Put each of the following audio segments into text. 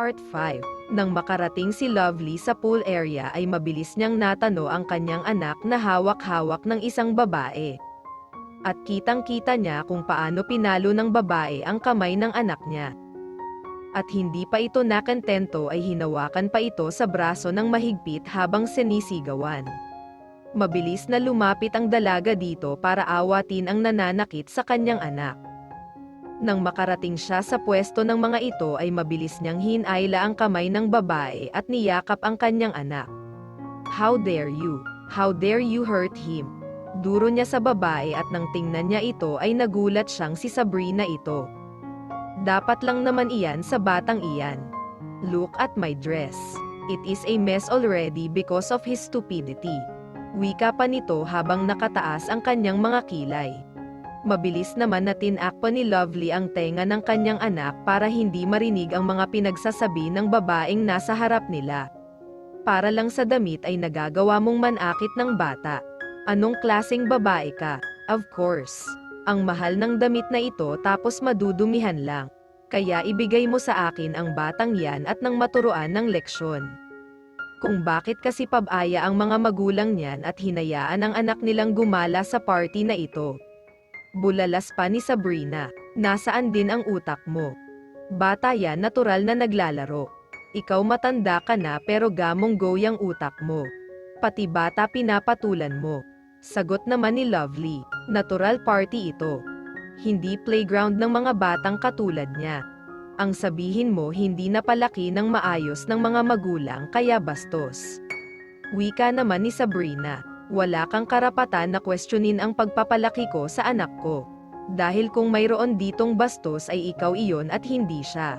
Part 5. Nang makarating si Lovely sa pool area ay mabilis niyang natano ang kanyang anak na hawak-hawak ng isang babae. At kitang-kita niya kung paano pinalo ng babae ang kamay ng anak niya. At hindi pa ito nakantento ay hinawakan pa ito sa braso ng mahigpit habang sinisigawan. Mabilis na lumapit ang dalaga dito para awatin ang nananakit sa kanyang anak. Nang makarating siya sa pwesto ng mga ito ay mabilis niyang hinayla ang kamay ng babae at niyakap ang kanyang anak. How dare you? How dare you hurt him? Duro niya sa babae at nang tingnan niya ito ay nagulat siyang si Sabrina ito. Dapat lang naman iyan sa batang iyan. Look at my dress. It is a mess already because of his stupidity. Wika pa nito habang nakataas ang kanyang mga kilay. Mabilis naman na tinakpa ni Lovely ang tenga ng kanyang anak para hindi marinig ang mga pinagsasabi ng babaeng nasa harap nila. Para lang sa damit ay nagagawa mong manakit ng bata. Anong klaseng babae ka? Of course. Ang mahal ng damit na ito tapos madudumihan lang. Kaya ibigay mo sa akin ang batang yan at nang maturuan ng leksyon. Kung bakit kasi pabaya ang mga magulang niyan at hinayaan ang anak nilang gumala sa party na ito. Bulalas pa ni Sabrina, nasaan din ang utak mo? Bata yan, natural na naglalaro. Ikaw matanda ka na pero gamong go yang utak mo. Pati bata pinapatulan mo. Sagot naman ni Lovely, natural party ito. Hindi playground ng mga batang katulad niya. Ang sabihin mo hindi napalaki ng maayos ng mga magulang kaya bastos. Wika naman ni Sabrina. Wala kang karapatan na questionin ang pagpapalaki ko sa anak ko. Dahil kung mayroon ditong bastos ay ikaw iyon at hindi siya.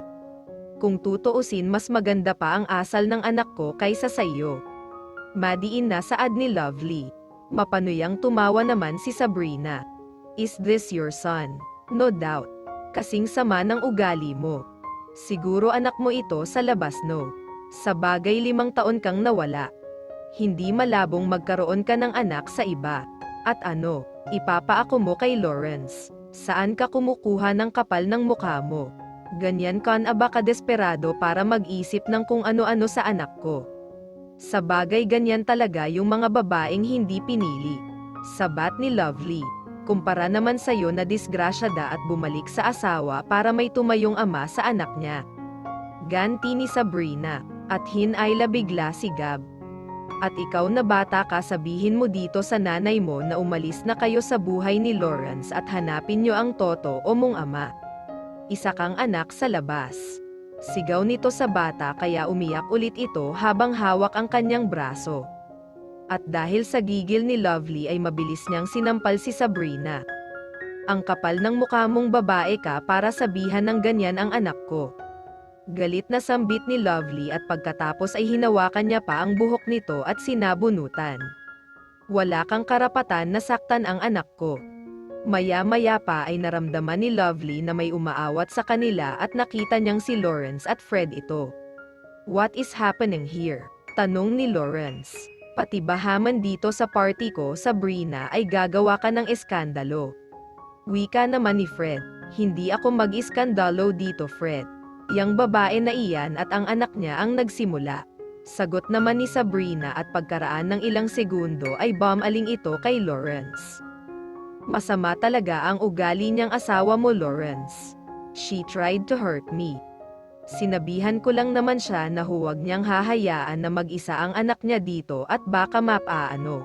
Kung tutuusin mas maganda pa ang asal ng anak ko kaysa sa iyo. Madiin na saad ni Lovely. Mapanuyang tumawa naman si Sabrina. Is this your son? No doubt. Kasing sama ng ugali mo. Siguro anak mo ito sa labas no. Sa bagay 5 taon kang nawala. Hindi malabong magkaroon ka ng anak sa iba. At ano, ipapaako mo kay Lawrence. Saan ka kumukuha ng kapal ng mukha mo? Ganyan ka na ba kadesperado para mag-isip ng kung ano-ano sa anak ko? Sa bagay ganyan talaga yung mga babaeng hindi pinili. Sabat ni Lovely. Kumpara naman sa'yo na disgrasyada at bumalik sa asawa para may tumayong ama sa anak niya. Ganti ni Sabrina. At hinayla bigla si Gab. At ikaw na bata ka sabihin mo dito sa nanay mo na umalis na kayo sa buhay ni Lawrence at hanapin niyo ang toto o mong ama. Isa kang anak sa labas. Sigaw nito sa bata kaya umiyak ulit ito habang hawak ang kanyang braso. At dahil sa gigil ni Lovely ay mabilis niyang sinampal si Sabrina. Ang kapal ng mukha mong babae ka para sabihan ng ganyan ang anak ko. Galit na sambit ni Lovely at pagkatapos ay hinawakan niya pa ang buhok nito at sinabunutan. Wala kang karapatan na saktan ang anak ko. Maya-maya pa ay naramdaman ni Lovely na may umaawat sa kanila at nakita niyang si Lawrence at Fred ito. What is happening here? Tanong ni Lawrence. Pati bahaman dito sa party ko, Sabrina, ay gagawa ka ng eskandalo. Wika naman ni Fred. Hindi ako mag-iskandalo dito, Fred. Yang babae na iyan at ang anak niya ang nagsimula. Sagot naman ni Sabrina at pagkaraan ng ilang segundo ay bumaling ito kay Lawrence. Masama talaga ang ugali niyang asawa mo, Lawrence. She tried to hurt me. Sinabihan ko lang naman siya na huwag niyang hahayaan na mag-isa ang anak niya dito at baka mapaano.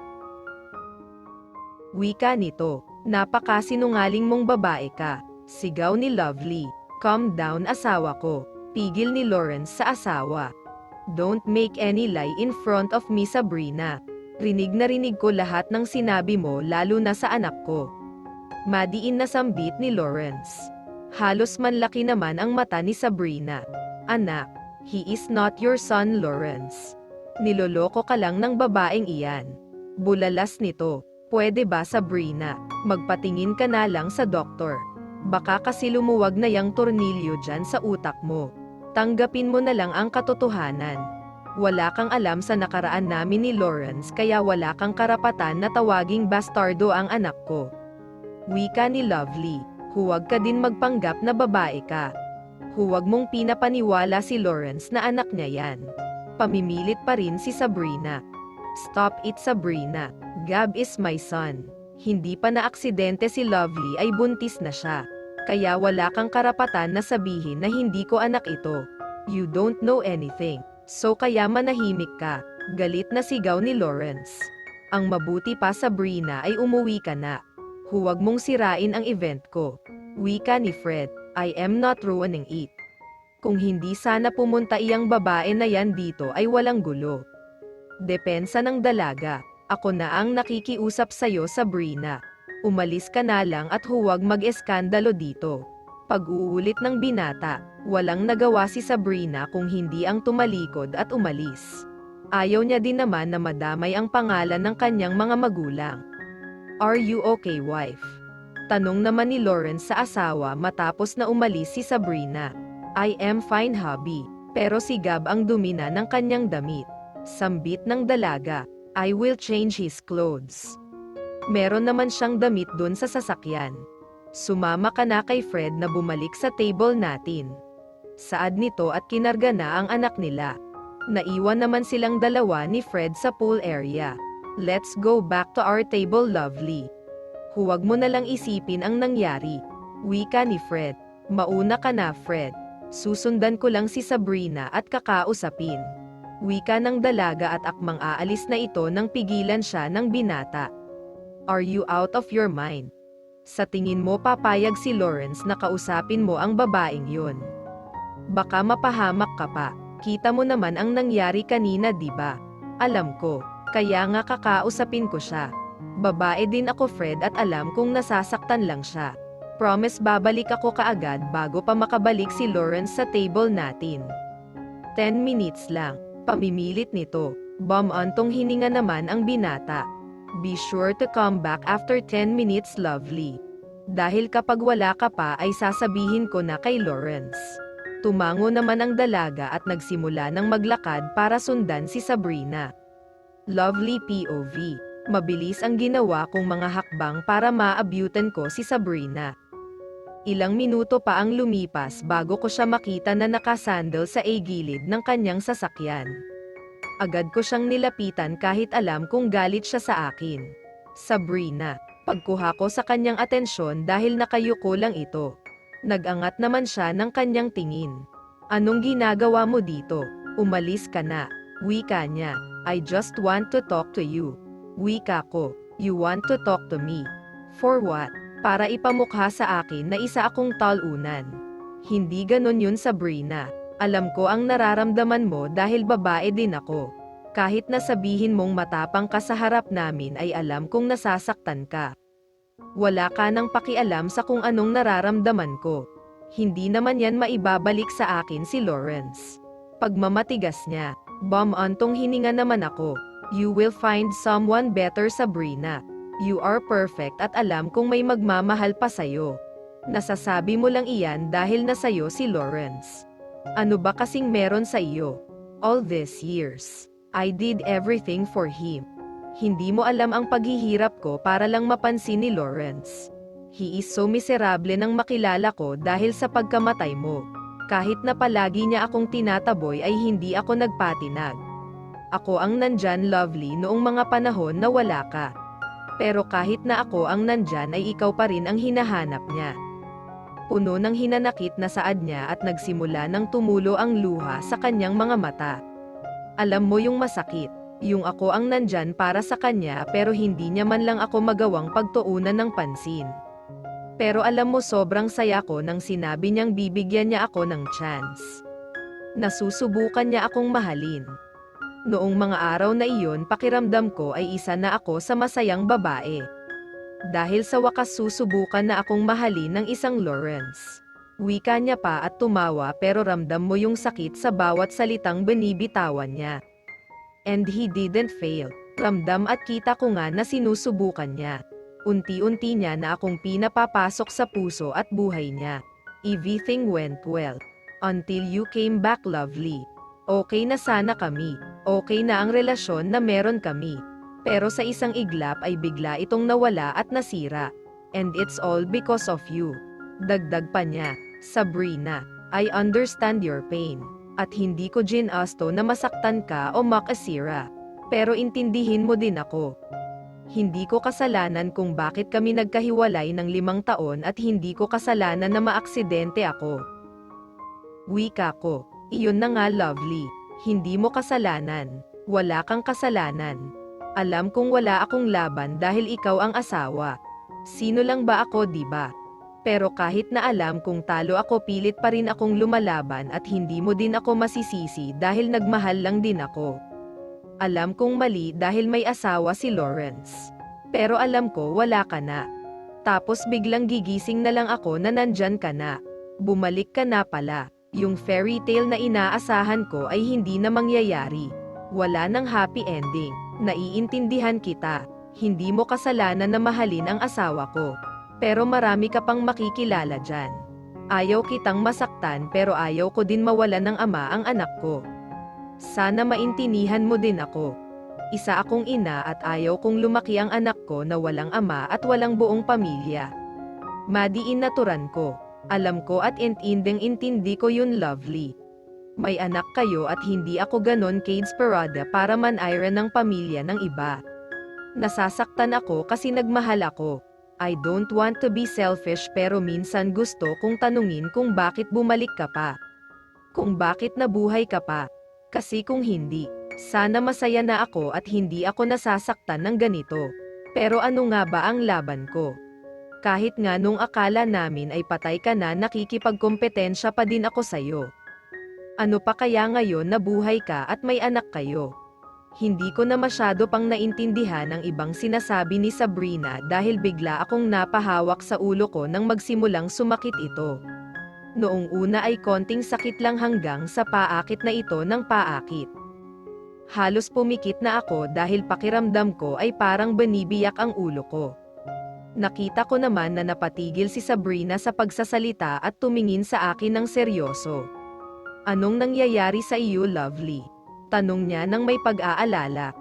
Wika nito, napakasinungaling mong babae ka. Sigaw ni Lovely. Calm down asawa ko. Pigil ni Lawrence sa asawa. Don't make any lie in front of me, Sabrina. Rinig na rinig ko lahat ng sinabi mo lalo na sa anak ko. Madiin na sambit ni Lawrence. Halos manlaki naman ang mata ni Sabrina. Anak, he is not your son, Lawrence. Niloloko ka lang ng babaeng iyan. Bulalas nito. Pwede ba, Sabrina? Magpatingin ka na lang sa doktor. Baka kasi lumuwag na yang tornilyo dyan sa utak mo. Tanggapin mo na lang ang katotohanan. Wala kang alam sa nakaraan namin ni Lawrence kaya wala kang karapatan na tawaging bastardo ang anak ko. Wika ni Lovely. Huwag ka din magpanggap na babae ka. Huwag mong pinapaniwala si Lawrence na anak niya yan. Pamimilit pa rin si Sabrina. Stop it, Sabrina. Gab is my son. Hindi pa na-aksidente si Lovely ay buntis na siya. Kaya wala kang karapatan na sabihin na hindi ko anak ito. You don't know anything. So kaya manahimik ka. Galit na sigaw ni Lawrence. Ang mabuti pa, Sabrina, ay umuwi ka na. Huwag mong sirain ang event ko. Wika ni Fred. I am not ruining it. Kung hindi sana pumunta iyang babae na yan dito ay walang gulo. Depensa ng dalaga. Ako na ang nakikiusap sa'yo, Sabrina. Umalis ka na lang at huwag mag-eskandalo dito. Pag-uulit ng binata, walang nagawa si Sabrina kung hindi ang tumalikod at umalis. Ayaw niya din naman na madamay ang pangalan ng kanyang mga magulang. Are you okay, wife? Tanong naman ni Lawrence sa asawa matapos na umalis si Sabrina. I am fine, hubby. Pero si Gab ang dumi na ng kanyang damit. Sambit ng dalaga. I will change his clothes. Meron naman siyang damit dun sa sasakyan. Sumama ka na kay Fred na bumalik sa table natin. Saad nito at kinarga na ang anak nila. Naiwan naman silang dalawa ni Fred sa pool area. Let's go back to our table, Lovely. Huwag mo na lang isipin ang nangyari. Wika ni Fred. Mauna ka na, Fred. Susundan ko lang si Sabrina at kakausapin. Wika ng dalaga at akmang aalis na ito nang pigilan siya ng binata. Are you out of your mind? Sa tingin mo papayag si Lawrence na kausapin mo ang babaeng yun? Baka mapahamak ka pa. Kita mo naman ang nangyari kanina, diba? Alam ko. Kaya nga kakausapin ko siya. Babae din ako, Fred, at alam kong nasasaktan lang siya. Promise babalik ako kaagad bago pa makabalik si Lawrence sa table natin. 10 minutes lang. Pamimilit nito. Bum-antong hininga naman ang binata. Be sure to come back after 10 minutes, Lovely. Dahil kapag wala ka pa ay sasabihin ko na kay Lawrence. Tumango naman ang dalaga at nagsimula ng maglakad para sundan si Sabrina. Lovely POV. Mabilis ang ginawa kong mga hakbang para maabutan ko si Sabrina. Ilang minuto pa ang lumipas bago ko siya makita na nakasandal sa gilid ng kanyang sasakyan. Agad ko siyang nilapitan kahit alam kong galit siya sa akin. Sabrina. Pagkuha ko sa kanyang atensyon dahil nakayuko lang ito. Nag-angat naman siya ng kanyang tingin. Anong ginagawa mo dito? Umalis ka na. Wika niya. I just want to talk to you. Wika ko. You want to talk to me? For what? Para ipamukha sa akin na isa akong talunan. Hindi ganon yun, Sabrina. Alam ko ang nararamdaman mo dahil babae din ako. Kahit na sabihin mong matapang ka sa harap namin ay alam kong nasasaktan ka. Wala ka nang pakialam sa kung anong nararamdaman ko. Hindi naman yan maibabalik sa akin si Lawrence. Pagmamatigas niya. Bum-antong hininga naman ako. You will find someone better, Sabrina. You are perfect at alam kong may magmamahal pa sa'yo. Nasasabi mo lang iyan dahil nasa'yo si Lawrence. Ano ba kasing meron sa iyo? All these years, I did everything for him. Hindi mo alam ang paghihirap ko para lang mapansin ni Lawrence. He is so miserable nang makilala ko dahil sa pagkamatay mo. Kahit na palagi niya akong tinataboy ay hindi ako nagpatinag. Ako ang nandyan, Lovely, noong mga panahon na wala ka. Pero kahit na ako ang nandyan ay ikaw pa rin ang hinahanap niya. Puno ng hinanakit na saad niya at nagsimula ng tumulo ang luha sa kanyang mga mata. Alam mo yung masakit, yung ako ang nandyan para sa kanya pero hindi niya man lang ako magawang pagtuunan ng pansin. Pero alam mo sobrang saya ko nang sinabi niyang bibigyan niya ako ng chance. Nasusubukan niya akong mahalin. Noong mga araw na iyon pakiramdam ko ay isa na ako sa masayang babae. Dahil sa wakas susubukan na akong mahalin ng isang Lawrence. Wika niya pa at tumawa pero ramdam mo yung sakit sa bawat salitang binibitawan niya. And he didn't fail. Ramdam at kita ko nga na sinusubukan niya. Unti-unti niya na akong pinapapasok sa puso at buhay niya. Everything went well. Until you came back, Lovely. Okay na sana kami. Okay na ang relasyon na meron kami. Pero sa isang iglap ay bigla itong nawala at nasira. And it's all because of you. Dagdag pa niya, Sabrina. I understand your pain. At hindi ko ginasto na masaktan ka o makasira. Pero intindihin mo din ako. Hindi ko kasalanan kung bakit kami nagkahiwalay ng 5 taon at hindi ko kasalanan na maaksidente ako. Wika ko. Iyon na nga, Lovely. Hindi mo kasalanan. Wala kang kasalanan. Alam kong wala akong laban dahil ikaw ang asawa. Sino lang ba ako, diba? Pero kahit na alam kung talo ako, pilit pa rin akong lumalaban at hindi mo din ako masisisi dahil nagmahal lang din ako. Alam kong mali dahil may asawa si Lawrence. Pero alam ko wala ka na. Tapos biglang gigising na lang ako na nandyan ka na. Bumalik ka na pala. Yung fairy tale na inaasahan ko ay hindi na mangyayari. Wala nang happy ending. Naiintindihan kita. Hindi mo kasalanan na mahalin ang asawa ko. Pero marami ka pang makikilala dyan. Ayaw kitang masaktan pero ayaw ko din mawalan ng ama ang anak ko. Sana maintindihan mo din ako. Isa akong ina at ayaw kong lumaki ang anak ko na walang ama at walang buong pamilya. Madiin naturan ko. Alam ko at intinding-intindi ko yun, Lovely. May anak kayo at hindi ako ganon ka-desperada para manayra ng pamilya ng iba. Nasasaktan ako kasi nagmahal ako. I don't want to be selfish pero minsan gusto kong tanungin kung bakit bumalik ka pa. Kung bakit nabuhay ka pa. Kasi kung hindi, sana masaya na ako at hindi ako nasasaktan ng ganito. Pero ano nga ba ang laban ko? Kahit nga nung akala namin ay patay ka na, nakikipagkompetensya pa din ako sa'yo. Ano pa kaya ngayon na buhay ka at may anak kayo? Hindi ko na masyado pang naintindihan ang ibang sinasabi ni Sabrina dahil bigla akong napahawak sa ulo ko nang magsimulang sumakit ito. Noong una ay konting sakit lang hanggang sa paakit na ito ng paakit. Halos pumikit na ako dahil pakiramdam ko ay parang binibiyak ang ulo ko. Nakita ko naman na napatigil si Sabrina sa pagsasalita at tumingin sa akin ng seryoso. Anong nangyayari sa iyo, Lovely? Tanong niya nang may pag-aalala.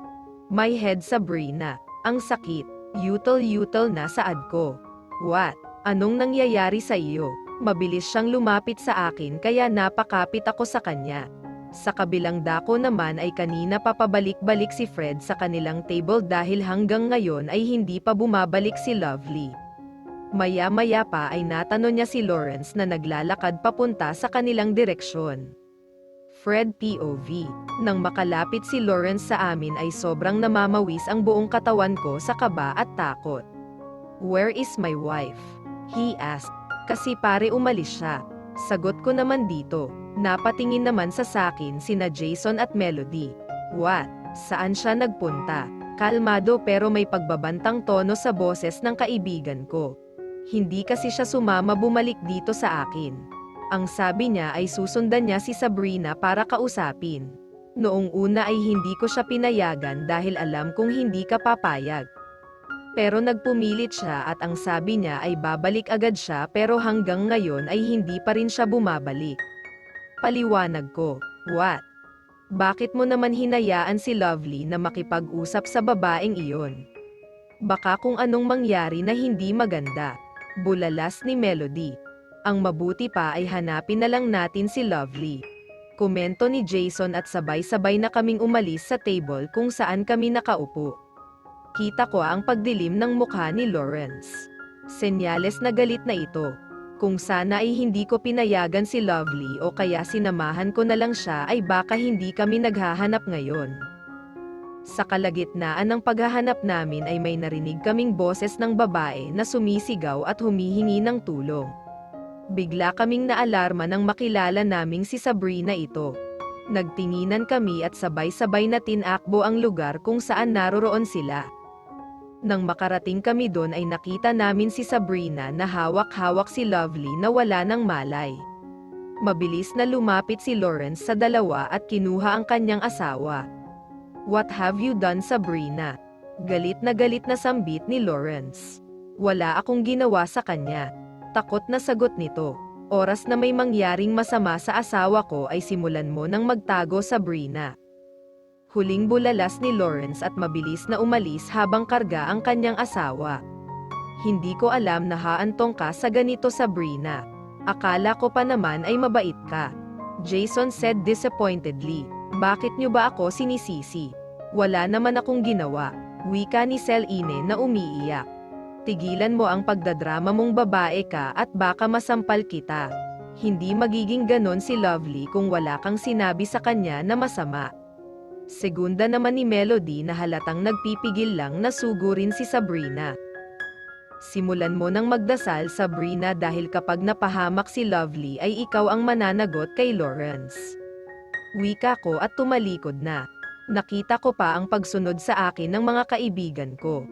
My head, Sabrina. Ang sakit. Yutal-yutal na saad ko. What? Anong nangyayari sa iyo? Mabilis siyang lumapit sa akin kaya napakapit ako sa kanya. Sa kabilang dako naman ay kanina papabalik-balik si Fred sa kanilang table dahil hanggang ngayon ay hindi pa bumabalik si Lovely. Maya-maya pa ay natanong niya si Lawrence na naglalakad papunta sa kanilang direksyon. Fred POV. Nang makalapit si Lawrence sa amin ay sobrang namamawis ang buong katawan ko sa kaba at takot. Where is my wife? He asked. Kasi pare umalis siya. Sagot ko naman dito. Napatingin naman sa sakin sina Jason at Melody. What? Saan siya nagpunta? Kalmado pero may pagbabantang tono sa boses ng kaibigan ko. Hindi kasi siya sumama bumalik dito sa akin. Ang sabi niya ay susundan niya si Sabrina para kausapin. Noong una ay hindi ko siya pinayagan dahil alam kong hindi ka papayag. Pero nagpumilit siya at ang sabi niya ay babalik agad siya pero hanggang ngayon ay hindi pa rin siya bumabalik. Paliwanag ko. What? Bakit mo naman hinayaan si Lovely na makipag-usap sa babaeng iyon? Baka kung anong mangyari na hindi maganda. Bulalas ni Melody. Ang mabuti pa ay hanapin na lang natin si Lovely. Komento ni Jason at sabay-sabay na kaming umalis sa table kung saan kami nakaupo. Kita ko ang pagdilim ng mukha ni Lawrence. Senyales na galit na ito. Kung sana ay hindi ko pinayagan si Lovely o kaya sinamahan ko na lang siya ay baka hindi kami naghahanap ngayon. Sa kalagitnaan ng paghahanap namin ay may narinig kaming boses ng babae na sumisigaw at humihingi ng tulong. Bigla kaming naalarma nang makilala naming si Sabrina ito. Nagtinginan kami at sabay-sabay na tinakbo ang lugar kung saan naroroon sila. Nang makarating kami doon ay nakita namin si Sabrina na hawak-hawak si Lovely na wala ng malay. Mabilis na lumapit si Lawrence sa dalawa at kinuha ang kanyang asawa. What have you done, Sabrina? Galit na sambit ni Lawrence. Wala akong ginawa sa kanya. Takot na sagot nito. Oras na may mangyaring masama sa asawa ko ay simulan mo nang magtago, Sabrina. Huling bulalas ni Lawrence at mabilis na umalis habang karga ang kanyang asawa. Hindi ko alam na haantong ka sa ganito, Sabrina. Akala ko pa naman ay mabait ka. Jason said disappointedly. Bakit niyo ba ako sinisisi? Wala naman akong ginawa. Wika ni Celine na umiiyak. Tigilan mo ang pagdadrama mong babae ka at baka masampal kita. Hindi magiging ganon si Lovely kung wala kang sinabi sa kanya na masama. Segunda naman ni Melody na halatang nagpipigil lang na sugurin si Sabrina. Simulan mo nang magdasal, Sabrina, dahil kapag napahamak si Lovely ay ikaw ang mananagot kay Lawrence. Wika ko at tumalikod na. Nakita ko pa ang pagsunod sa akin ng mga kaibigan ko.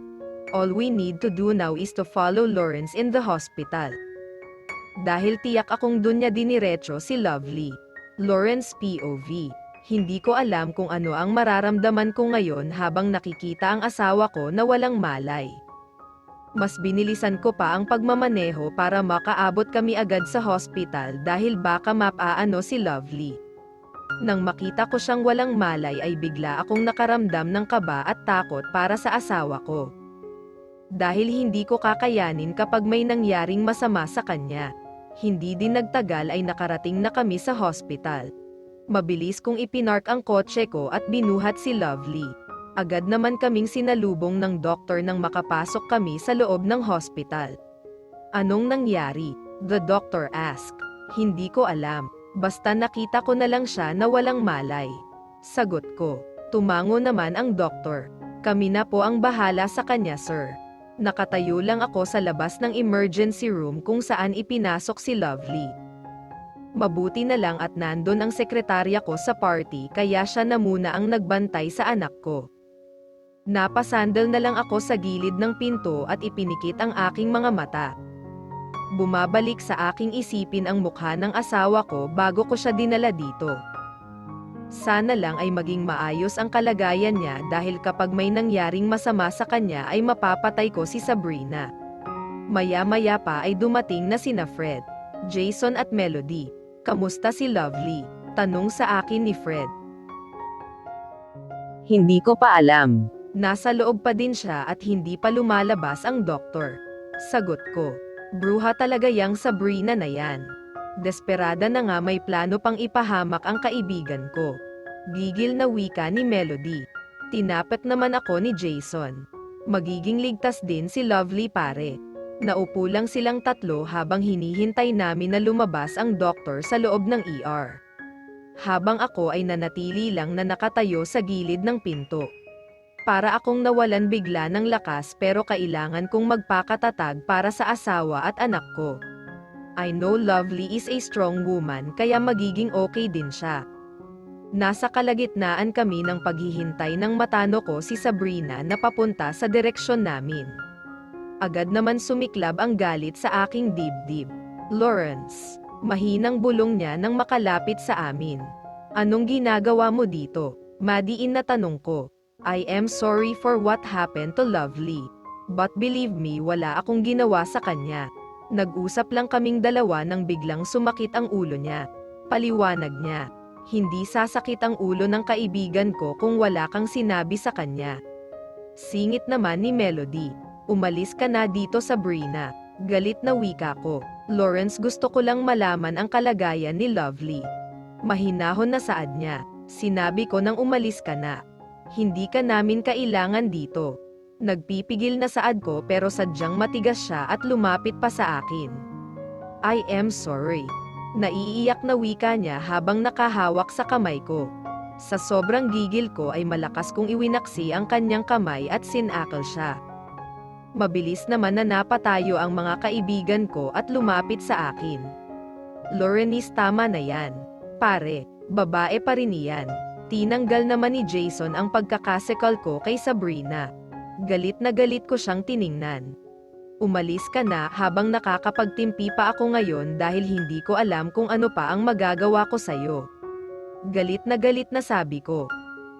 All we need to do now is to follow Lawrence in the hospital. Dahil tiyak akong dun niya diniretso si Lovely. Lawrence POV. Hindi ko alam kung ano ang mararamdaman ko ngayon habang nakikita ang asawa ko na walang malay. Mas binilisan ko pa ang pagmamaneho para makaabot kami agad sa hospital dahil baka mapaano si Lovely. Nang makita ko siyang walang malay ay bigla akong nakaramdam ng kaba at takot para sa asawa ko. Dahil hindi ko kakayanin kapag may nangyaring masama sa kanya. Hindi din nagtagal ay nakarating na kami sa hospital. Mabilis kong ipinark ang kotse ko at binuhat si Lovely. Agad naman kaming sinalubong ng doktor nang makapasok kami sa loob ng hospital. Anong nangyari? The doctor asked. Hindi ko alam. Basta nakita ko na lang siya na walang malay. Sagot ko. Tumango naman ang doktor. Kami na po ang bahala sa kanya, sir. Nakatayo lang ako sa labas ng emergency room kung saan ipinasok si Lovely. Mabuti na lang at nandun ang sekretarya ko sa party kaya siya na muna ang nagbantay sa anak ko. Napasandal na lang ako sa gilid ng pinto at ipinikit ang aking mga mata. Bumabalik sa aking isipin ang mukha ng asawa ko bago ko siya dinala dito. Sana lang ay maging maayos ang kalagayan niya dahil kapag may nangyaring masama sa kanya ay mapapatay ko si Sabrina. Maya-maya pa ay dumating na sina Fred, Jason at Melody. Kamusta si Lovely? Tanong sa akin ni Fred. Hindi ko pa alam. Nasa loob pa din siya at hindi pa lumalabas ang doktor. Sagot ko. Bruha talaga yang Sabrina na yan. Desperada na nga may plano pang ipahamak ang kaibigan ko. Gigil na wika ni Melody. Tinapet naman ako ni Jason. Magiging ligtas din si Lovely, pare. Naupo lang silang tatlo habang hinihintay namin na lumabas ang doktor sa loob ng ER. Habang ako ay nanatili lang na nakatayo sa gilid ng pinto. Para akong nawalan bigla ng lakas pero kailangan kong magpakatatag para sa asawa at anak ko. I know Lovely is a strong woman kaya magiging okay din siya. Nasa kalagitnaan kami ng paghihintay ng matano ko si Sabrina na papunta sa direksyon namin. Agad naman sumiklab ang galit sa aking dibdib. Lawrence, mahinang bulong niya nang makalapit sa amin. Anong ginagawa mo dito? Madiin na tanong ko. I am sorry for what happened to Lovely. But believe me, wala akong ginawa sa kanya. Nag-usap lang kaming dalawa nang biglang sumakit ang ulo niya. Paliwanag niya. Hindi sasakit ang ulo ng kaibigan ko kung wala kang sinabi sa kanya. Singit naman ni Melody. Umalis ka na dito, Sabrina. Galit na wika ko. Lawrence, gusto ko lang malaman ang kalagayan ni Lovely. Mahinahon na saad niya. Sinabi ko nang umalis ka na. Hindi ka namin kailangan dito. Nagpipigil na saad ko pero sadyang matigas siya at lumapit pa sa akin. I am sorry. Naiiyak na wika niya habang nakahawak sa kamay ko. Sa sobrang gigil ko ay malakas kong iwinaksi ang kanyang kamay at sinakal siya. Mabilis naman na napatayo ang mga kaibigan ko at lumapit sa akin. Lawrence, tama na yan. Pare, babae pa rin iyan. Tinanggal naman ni Jason ang pagkakasekal ko kay Sabrina. Galit na galit ko siyang tiningnan. Umalis ka na habang nakakapagtimpi pa ako ngayon dahil hindi ko alam kung ano pa ang magagawa ko sa'yo. Galit na sabi ko.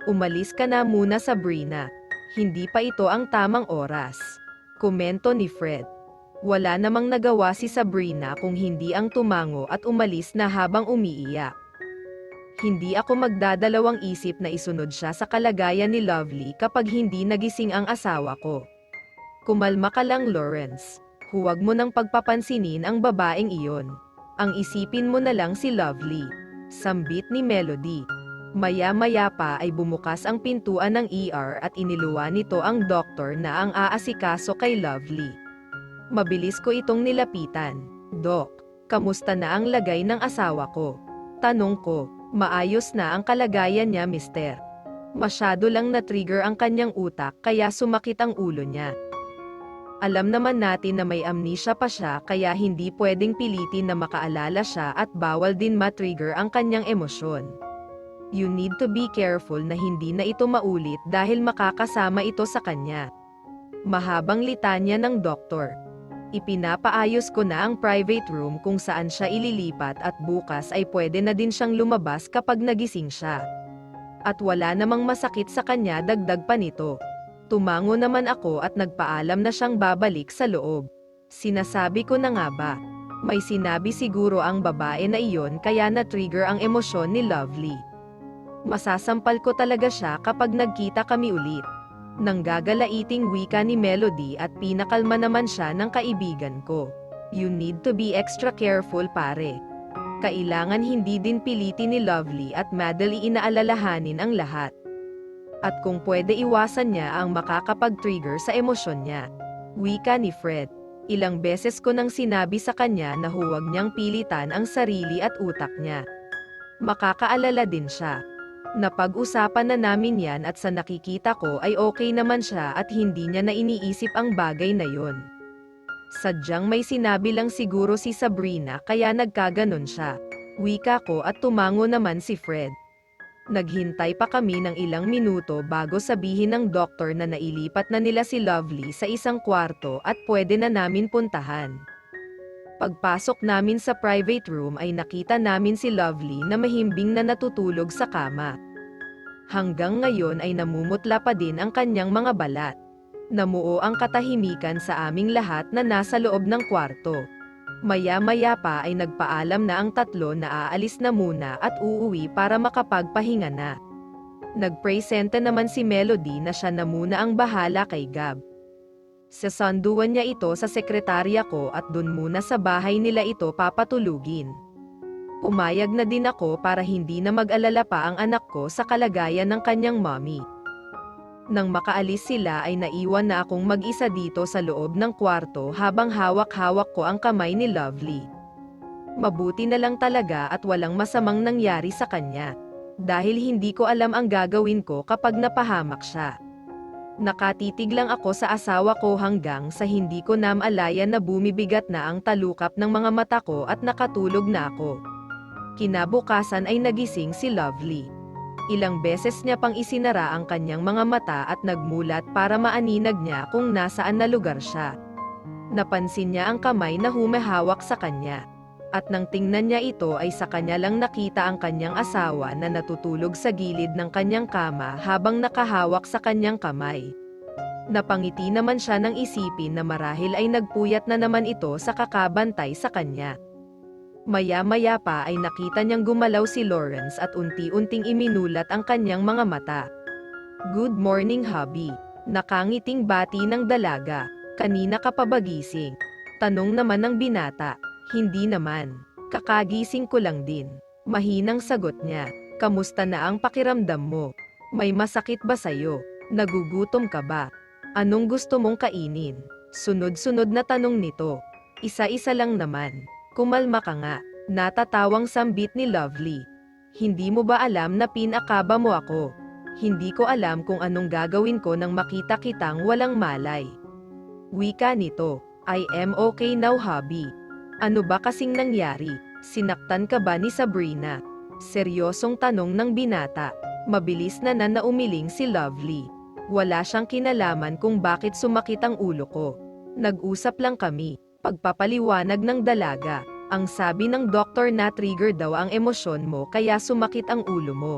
Umalis ka na muna, Sabrina. Hindi pa ito ang tamang oras. Komento ni Fred. Wala namang nagawa si Sabrina kung hindi ang tumango at umalis na habang umiiyak. Hindi ako magdadalawang isip na isunod siya sa kalagayan ni Lovely kapag hindi nagising ang asawa ko. Kumalma ka lang, Lawrence. Huwag mo nang pagpapansinin ang babaeng iyon. Ang isipin mo na lang si Lovely. Sambit ni Melody. Maya-maya pa ay bumukas ang pintuan ng ER at iniluwa nito ang doktor na ang aasikaso kay Lovely. Mabilis ko itong nilapitan. Dok, kamusta na ang lagay ng asawa ko? Tanong ko, maayos na ang kalagayan niya, mister. Masyado lang na-trigger ang kanyang utak kaya sumakit ang ulo niya. Alam naman natin na may amnesia pa siya kaya hindi pwedeng pilitin na makaalala siya at bawal din ma-trigger ang kanyang emosyon. You need to be careful na hindi na ito maulit dahil makakasama ito sa kanya. Mahabang litanya ng doktor. Ipinapaayos ko na ang private room kung saan siya ililipat at bukas ay pwede na din siyang lumabas kapag nagising siya. At wala namang masakit sa kanya dagdag pa nito. Tumango naman ako at nagpaalam na siyang babalik sa loob. Sinasabi ko na nga ba? May sinabi siguro ang babae na iyon kaya na-trigger ang emosyon ni Lovely. Masasampal ko talaga siya kapag nagkita kami ulit. Nanggagalaiting wika ni Melody at pinakalma naman siya ng kaibigan ko. You need to be extra careful, pare. Kailangan hindi din pilitin ni Lovely at madali inaalalahanin ang lahat. At kung pwede iwasan niya ang makakapag-trigger sa emosyon niya. Wika ni Fred. Ilang beses ko nang sinabi sa kanya na huwag niyang pilitan ang sarili at utak niya. Makakaalala din siya. Napag-usapan na namin yan at sa nakikita ko ay okay naman siya at hindi niya na iniisip ang bagay na yon. Sadyang may sinabi lang siguro si Sabrina kaya nagkaganon siya. Wika ko at tumango naman si Fred. Naghintay pa kami ng ilang minuto bago sabihin ng doktor na nailipat na nila si Lovely sa isang kwarto at pwede na namin puntahan. Pagpasok namin sa private room ay nakita namin si Lovely na mahimbing na natutulog sa kama. Hanggang ngayon ay namumutla pa din ang kanyang mga balat. Namuo ang katahimikan sa aming lahat na nasa loob ng kwarto. Maya-maya pa ay nagpaalam na ang tatlo na aalis na muna at uuwi para makapagpahinga na. Nagpresenta naman si Melody na siya na muna ang bahala kay Gab. Sasanduan niya ito sa sekretarya ko at dun muna sa bahay nila ito papatulugin. Umayag na din ako para hindi na mag-alala pa ang anak ko sa kalagayan ng kanyang mommy. Nang makaalis sila ay naiwan na akong mag-isa dito sa loob ng kwarto habang hawak-hawak ko ang kamay ni Lovely. Mabuti na lang talaga at walang masamang nangyari sa kanya. Dahil hindi ko alam ang gagawin ko kapag napahamak siya. Nakatitig lang ako sa asawa ko hanggang sa hindi ko namalayan na bumibigat na ang talukap ng mga mata ko at nakatulog na ako. Kinabukasan ay nagising si Lovely. Ilang beses niya pang isinara ang kanyang mga mata at nagmulat para maaninag niya kung nasaan na lugar siya. Napansin niya ang kamay na humahawak sa kanya. At nang tingnan niya ito ay sa kanya lang nakita ang kanyang asawa na natutulog sa gilid ng kanyang kama habang nakahawak sa kanyang kamay. Napangiti naman siya nang isipin na marahil ay nagpuyat na naman ito sa kakabantay sa kanya. Maya-maya pa ay nakita niyang gumalaw si Lawrence at unti-unting iminulat ang kanyang mga mata. Good morning, hubby. Nakangiting bati ng dalaga. Kanina ka pa ba gising? Tanong naman ng binata. Hindi naman. Kakagising ko lang din. Mahinang sagot niya. Kamusta na ang pakiramdam mo? May masakit ba sayo? Nagugutom ka ba? Anong gusto mong kainin? Sunod-sunod na tanong nito. Isa-isa lang naman. Kumalma ka nga. Natatawang sambit ni Lovely. Hindi mo ba alam na pinakaba mo ako? Hindi ko alam kung anong gagawin ko nang makita kitang walang malay. Wika nito. I am okay now, hubby. Ano ba kasing nangyari? Sinaktan ka ba ni Sabrina? Seryosong tanong ng binata. Mabilis na naumiling si Lovely. Wala siyang kinalaman kung bakit sumakit ang ulo ko. Nag-usap lang kami. Pagpapaliwanag ng dalaga, ang sabi ng doktor na trigger daw ang emosyon mo kaya sumakit ang ulo mo.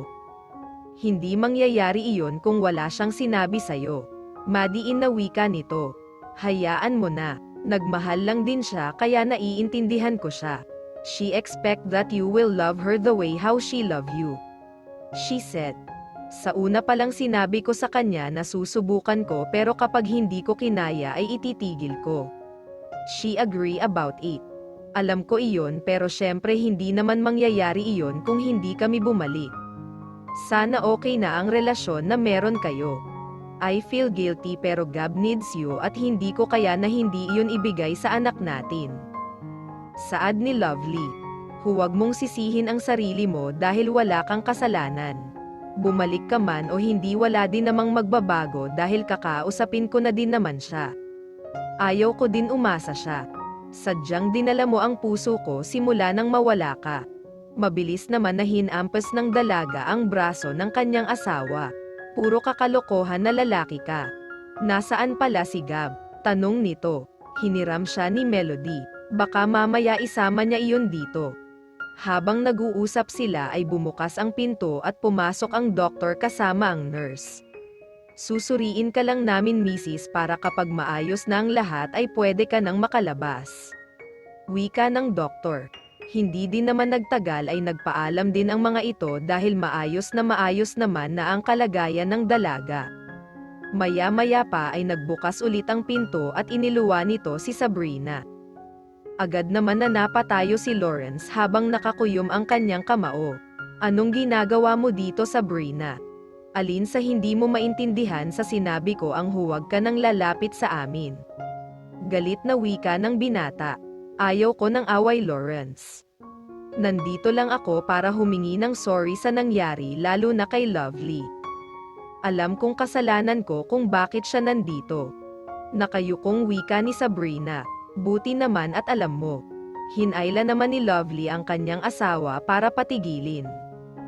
Hindi mangyayari iyon kung wala siyang sinabi sa'yo. Madiin na wika nito. Hayaan mo na, nagmahal lang din siya kaya naiintindihan ko siya. She expect that you will love her the way how she love you. She said. Sa una pa lang sinabi ko sa kanya na susubukan ko pero kapag hindi ko kinaya ay ititigil ko. She agree about it. Alam ko iyon pero syempre hindi naman mangyayari iyon kung hindi kami bumalik. Sana okay na ang relasyon na meron kayo. I feel guilty pero Gab needs you at hindi ko kaya na hindi iyon ibigay sa anak natin. Saad ni Lovely. Huwag mong sisihin ang sarili mo dahil wala kang kasalanan. Bumalik ka man o hindi wala din namang magbabago dahil kakausapin ko na din naman siya. Ayaw ko din umasa siya. Sadyang dinala mo ang puso ko simula nang mawala ka. Mabilis naman na hinampas ng dalaga ang braso ng kanyang asawa. Puro kakalokohan na lalaki ka. Nasaan pala si Gab? Tanong nito. Hiniram siya ni Melody. Baka mamaya isama niya iyon dito. Habang nag-uusap sila ay bumukas ang pinto at pumasok ang doktor kasama ang nurse. Susuriin ka lang namin misis para kapag maayos na ang lahat ay pwede ka nang makalabas. Wika ng doktor. Hindi din naman nagtagal ay nagpaalam din ang mga ito dahil maayos naman na ang kalagayan ng dalaga. Maya-maya pa ay nagbukas ulit ang pinto at iniluwa nito si Sabrina. Agad naman na napatayo si Lawrence habang nakakuyom ang kanyang kamao. Anong ginagawa mo dito, Sabrina? Alin sa hindi mo maintindihan sa sinabi ko ang huwag ka nang lalapit sa amin? Galit na wika ng binata. Ayaw ko ng away, Lawrence. Nandito lang ako para humingi ng sorry sa nangyari lalo na kay Lovely. Alam kong kasalanan ko kung bakit siya nandito. Nakayukong wika ni Sabrina. Buti naman at alam mo. Hinayla naman ni Lovely ang kanyang asawa para patigilin.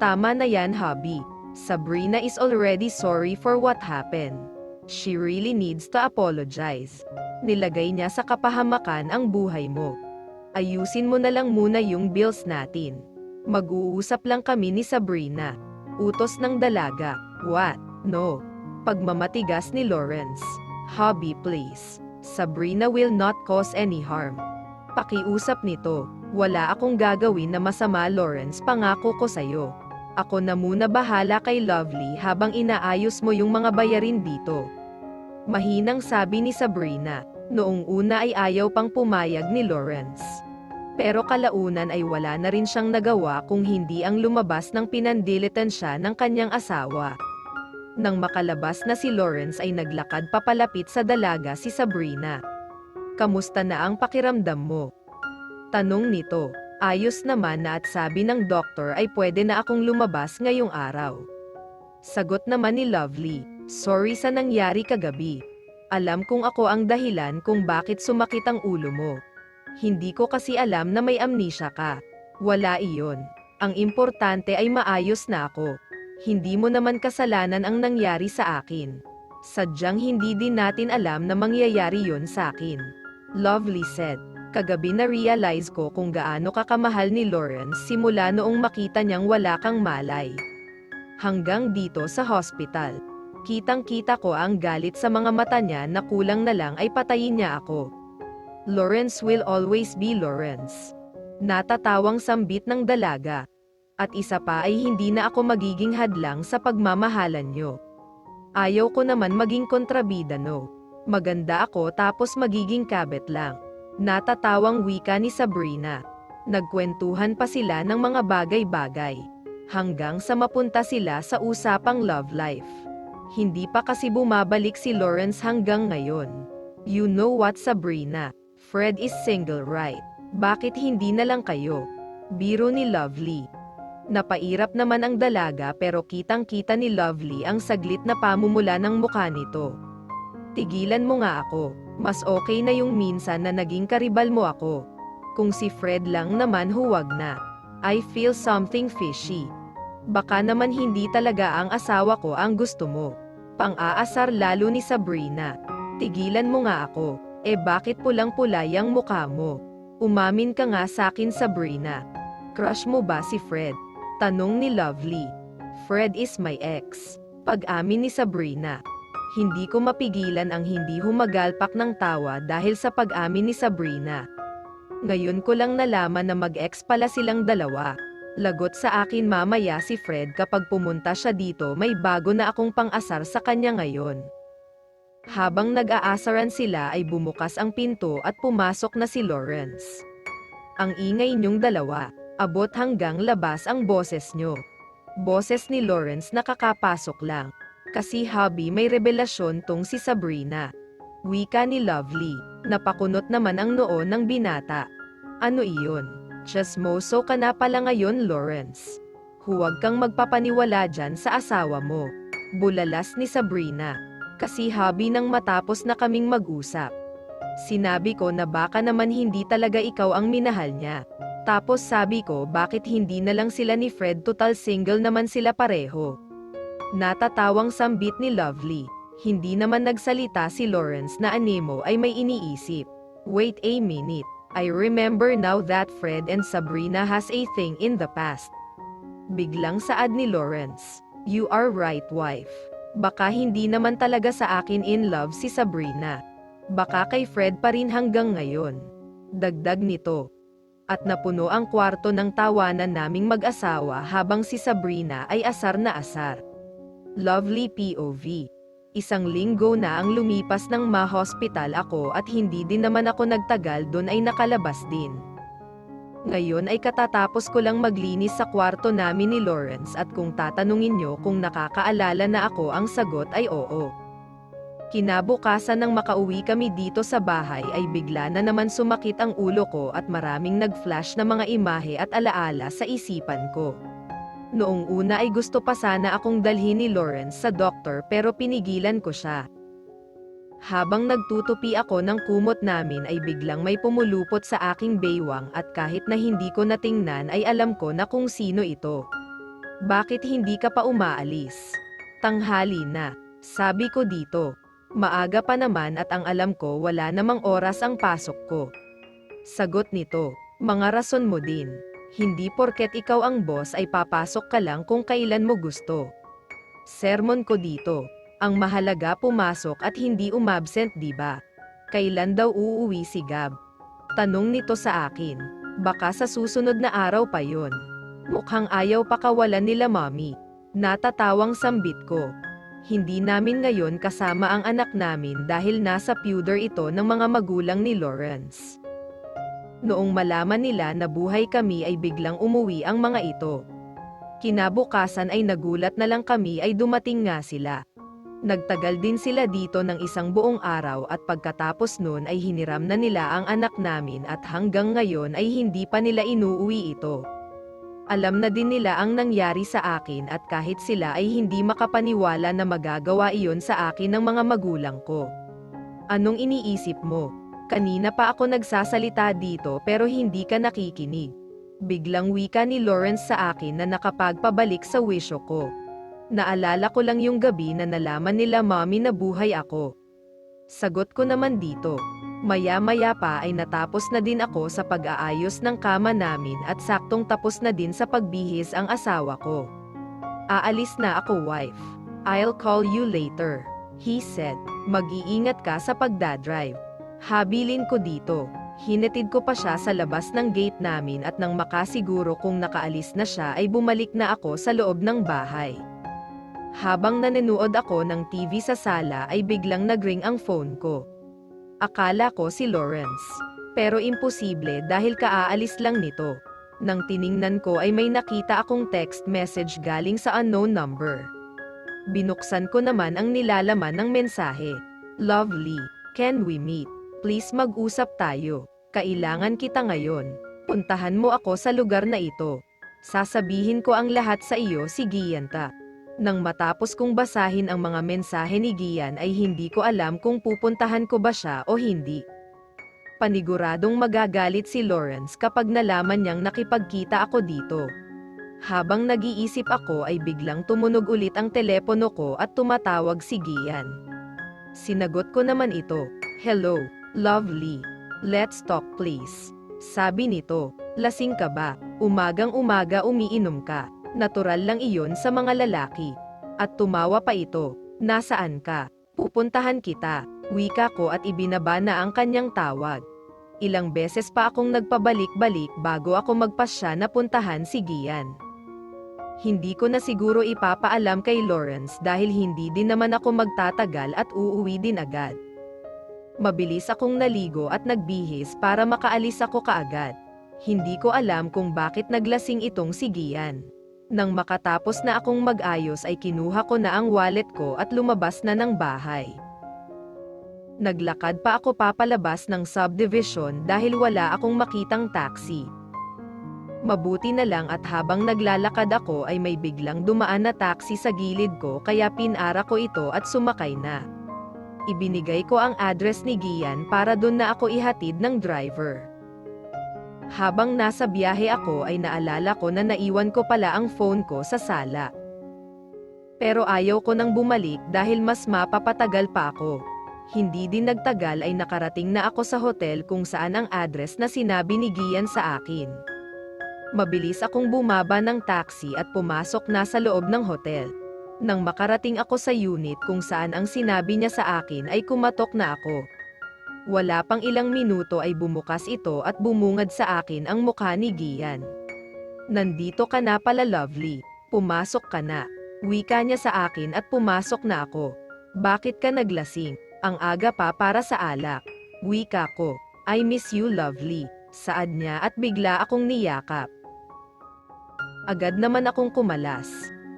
Tama na yan, hubby. Sabrina is already sorry for what happened. She really needs to apologize. Nilagay niya sa kapahamakan ang buhay mo. Ayusin mo na lang muna yung bills natin. Mag-uusap lang kami ni Sabrina. Utos ng dalaga. What? No. Pagmamatigas ni Lawrence. Hubby, please. Sabrina will not cause any harm. Pakiusap nito. Wala akong gagawin na masama, Lawrence, pangako ko sa'yo. Ako na muna bahala kay Lovely habang inaayos mo yung mga bayarin dito. Mahinang sabi ni Sabrina. Noong una ay ayaw pang pumayag ni Lawrence. Pero kalaunan ay wala na rin siyang nagawa kung hindi ang lumabas ng pinandilitan siya ng kanyang asawa. Nang makalabas na si Lawrence ay naglakad papalapit sa dalaga si Sabrina. Kamusta na ang pakiramdam mo? Tanong nito. Ayos naman na at sabi ng doktor ay pwede na akong lumabas ngayong araw. Sagot naman ni Lovely. Sorry sa nangyari kagabi. Alam kong ako ang dahilan kung bakit sumakit ang ulo mo. Hindi ko kasi alam na may amnesia ka. Wala iyon. Ang importante ay maayos na ako. Hindi mo naman kasalanan ang nangyari sa akin. Sadyang hindi din natin alam na mangyayari yon sa akin. Lovely said. Kagabi na-realize ko kung gaano ka kamahal ni Lawrence simula noong makita niyang wala kang malay. Hanggang dito sa hospital. Kitang-kita ko ang galit sa mga mata niya na kulang na lang ay patayin niya ako. Lawrence will always be Lawrence. Natatawang sambit ng dalaga. At isa pa ay hindi na ako magiging hadlang sa pagmamahalan niyo. Ayaw ko naman maging kontrabida, no. Maganda ako tapos magiging kabet lang. Natatawang wika ni Sabrina. Nagkwentuhan pa sila ng mga bagay-bagay. Hanggang sa mapunta sila sa usapang love life. Hindi pa kasi bumabalik si Lawrence hanggang ngayon. You know what, Sabrina? Fred is single, right? Bakit hindi na lang kayo? Biro ni Lovely. Napairap naman ang dalaga pero kitang-kita ni Lovely ang saglit na pamumula ng mukha nito. Tigilan mo nga ako. Mas okay na yung minsan na naging karibal mo ako. Kung si Fred lang naman huwag na. I feel something fishy. Baka naman hindi talaga ang asawa ko ang gusto mo. Pang-aasar lalo ni Sabrina. Tigilan mo nga ako. Bakit pulang-pula yang mukha mo? Umamin ka nga sakin, Sabrina. Crush mo ba si Fred? Tanong ni Lovely. Fred is my ex. Pag-amin ni Sabrina. Hindi ko mapigilan ang hindi humagalpak ng tawa dahil sa pag-amin ni Sabrina. Ngayon ko lang nalaman na mag-ex pala silang dalawa. Lagot sa akin mamaya si Fred kapag pumunta siya dito, may bago na akong pang-asar sa kanya ngayon. Habang nag-aasaran sila ay bumukas ang pinto at pumasok na si Lawrence. Ang ingay niyong dalawa. Abot hanggang labas ang boses niyo. Boses ni Lawrence nakakapasok lang. Kasi hubby may revelasyon tong si Sabrina. Wika ni Lovely. Napakunot naman ang noo ng binata. Ano iyon? Chismoso ka na pala ngayon, Lawrence. Huwag kang magpapaniwala dyan sa asawa mo. Bulalas ni Sabrina. Kasi hubby nang matapos na kaming mag-usap. Sinabi ko na baka naman hindi talaga ikaw ang minahal niya. Tapos sabi ko bakit hindi na lang sila ni Fred, total single naman sila pareho. Natatawang sambit ni Lovely. Hindi naman nagsalita si Lawrence na animo ay may iniisip. Wait a minute. I remember now that Fred and Sabrina has a thing in the past. Biglang saad ni Lawrence. You are right, wife. Baka hindi naman talaga sa akin in love si Sabrina. Baka kay Fred pa rin hanggang ngayon. Dagdag nito. At napuno ang kwarto ng tawanan naming mag-asawa habang si Sabrina ay asar na asar. Lovely POV. Isang linggo na ang lumipas nang ma-hospital ako at hindi din naman ako nagtagal doon ay nakalabas din. Ngayon ay katatapos ko lang maglinis sa kwarto namin ni Lawrence at kung tatanungin nyo kung nakakaalala na ako, ang sagot ay oo. Kinabukasan nang makauwi kami dito sa bahay ay bigla na naman sumakit ang ulo ko at maraming nag-flash na mga imahe at alaala sa isipan ko. Noong una ay gusto pa sana akong dalhin ni Lawrence sa doktor pero pinigilan ko siya. Habang nagtutupi ako ng kumot namin ay biglang may pumulupot sa aking baywang at kahit na hindi ko natingnan ay alam ko na kung sino ito. Bakit hindi ka pa umaalis? Tanghali na, sabi ko dito. Maaga pa naman at ang alam ko wala namang oras ang pasok ko. Sagot nito, mga rason mo din. Hindi porket ikaw ang boss ay papasok ka lang kung kailan mo gusto. Sermon ko dito, ang mahalaga pumasok at hindi umabsent, diba? Kailan daw uuwi si Gab? Tanong nito sa akin. Baka sa susunod na araw pa yon. Mukhang ayaw pakawalan nila mommy. Natatawang sambit ko. Hindi namin ngayon kasama ang anak namin dahil nasa puder ito ng mga magulang ni Lawrence. Noong malaman nila na buhay kami ay biglang umuwi ang mga ito. Kinabukasan ay nagulat na lang kami ay dumating nga sila. Nagtagal din sila dito ng isang buong araw at pagkatapos nun ay hiniram na nila ang anak namin at hanggang ngayon ay hindi pa nila inuuwi ito. Alam na din nila ang nangyari sa akin at kahit sila ay hindi makapaniwala na magagawa iyon sa akin ng mga magulang ko. Anong iniisip mo? Kanina pa ako nagsasalita dito pero hindi ka nakikinig. Biglang wika ni Lawrence sa akin na nakapagpabalik sa wisyo ko. Naalala ko lang yung gabi na nalaman nila mommy na buhay ako. Sagot ko naman dito. Maya-maya pa ay natapos na din ako sa pag-aayos ng kama namin at saktong tapos na din sa pagbihis ang asawa ko. Aalis na ako, wife. I'll call you later, he said. Mag-iingat ka sa pagdadrive. Habilin ko dito. Hinatid ko pa siya sa labas ng gate namin at nang makasiguro kung nakaalis na siya ay bumalik na ako sa loob ng bahay. Habang nanonood ako ng TV sa sala ay biglang nagring ang phone ko. Akala ko si Lawrence. Pero imposible dahil kaaalis lang nito. Nang tiningnan ko ay may nakita akong text message galing sa unknown number. Binuksan ko naman ang nilalaman ng mensahe. Lovely, can we meet? Please mag-usap tayo. Kailangan kita ngayon. Puntahan mo ako sa lugar na ito. Sasabihin ko ang lahat sa iyo, si Gianta. Nang matapos kong basahin ang mga mensahe ni Gian ay hindi ko alam kung pupuntahan ko ba siya o hindi. Paniguradong magagalit si Lawrence kapag nalaman niyang nakipagkita ako dito. Habang nag-iisip ako ay biglang tumunog ulit ang telepono ko at tumatawag si Gian. Sinagot ko naman ito. Hello, lovely. Let's talk please. Sabi nito, lasing ka ba? Umagang-umaga umiinom ka. Natural lang iyon sa mga lalaki. At tumawa pa ito, nasaan ka? Pupuntahan kita. Wika ko at ibinaba na ang kanyang tawag. Ilang beses pa akong nagpabalik-balik bago ako magpasya na puntahan si Gian. Hindi ko na siguro ipapaalam kay Lawrence dahil hindi din naman ako magtatagal at uuwi din agad. Mabilis akong naligo at nagbihis para makaalis ako kaagad. Hindi ko alam kung bakit naglasing itong si Gian. Nang makatapos na akong mag-ayos ay kinuha ko na ang wallet ko at lumabas na ng bahay. Naglakad pa ako papalabas ng subdivision dahil wala akong makitang taxi. Mabuti na lang at habang naglalakad ako ay may biglang dumaan na taxi sa gilid ko kaya pinara ko ito at sumakay na. Ibinigay ko ang address ni Gian para doon na ako ihatid ng driver. Habang nasa biyahe ako ay naalala ko na naiwan ko pala ang phone ko sa sala. Pero ayaw ko nang bumalik dahil mas mapapatagal pa ako. Hindi din nagtagal ay nakarating na ako sa hotel kung saan ang address na sinabi ni Gian sa akin. Mabilis akong bumaba ng taxi at pumasok na sa loob ng hotel. Nang makarating ako sa unit kung saan ang sinabi niya sa akin ay kumatok na ako. Wala pang ilang minuto ay bumukas ito at bumungad sa akin ang mukha ni Gian. "Nandito ka na pala, Lovely. Pumasok ka na." Wika niya sa akin at pumasok na ako. "Bakit ka naglasing? Ang aga pa para sa alak." Wika ko. "I miss you, Lovely." Saad niya at bigla akong niyakap. Agad naman akong kumalas.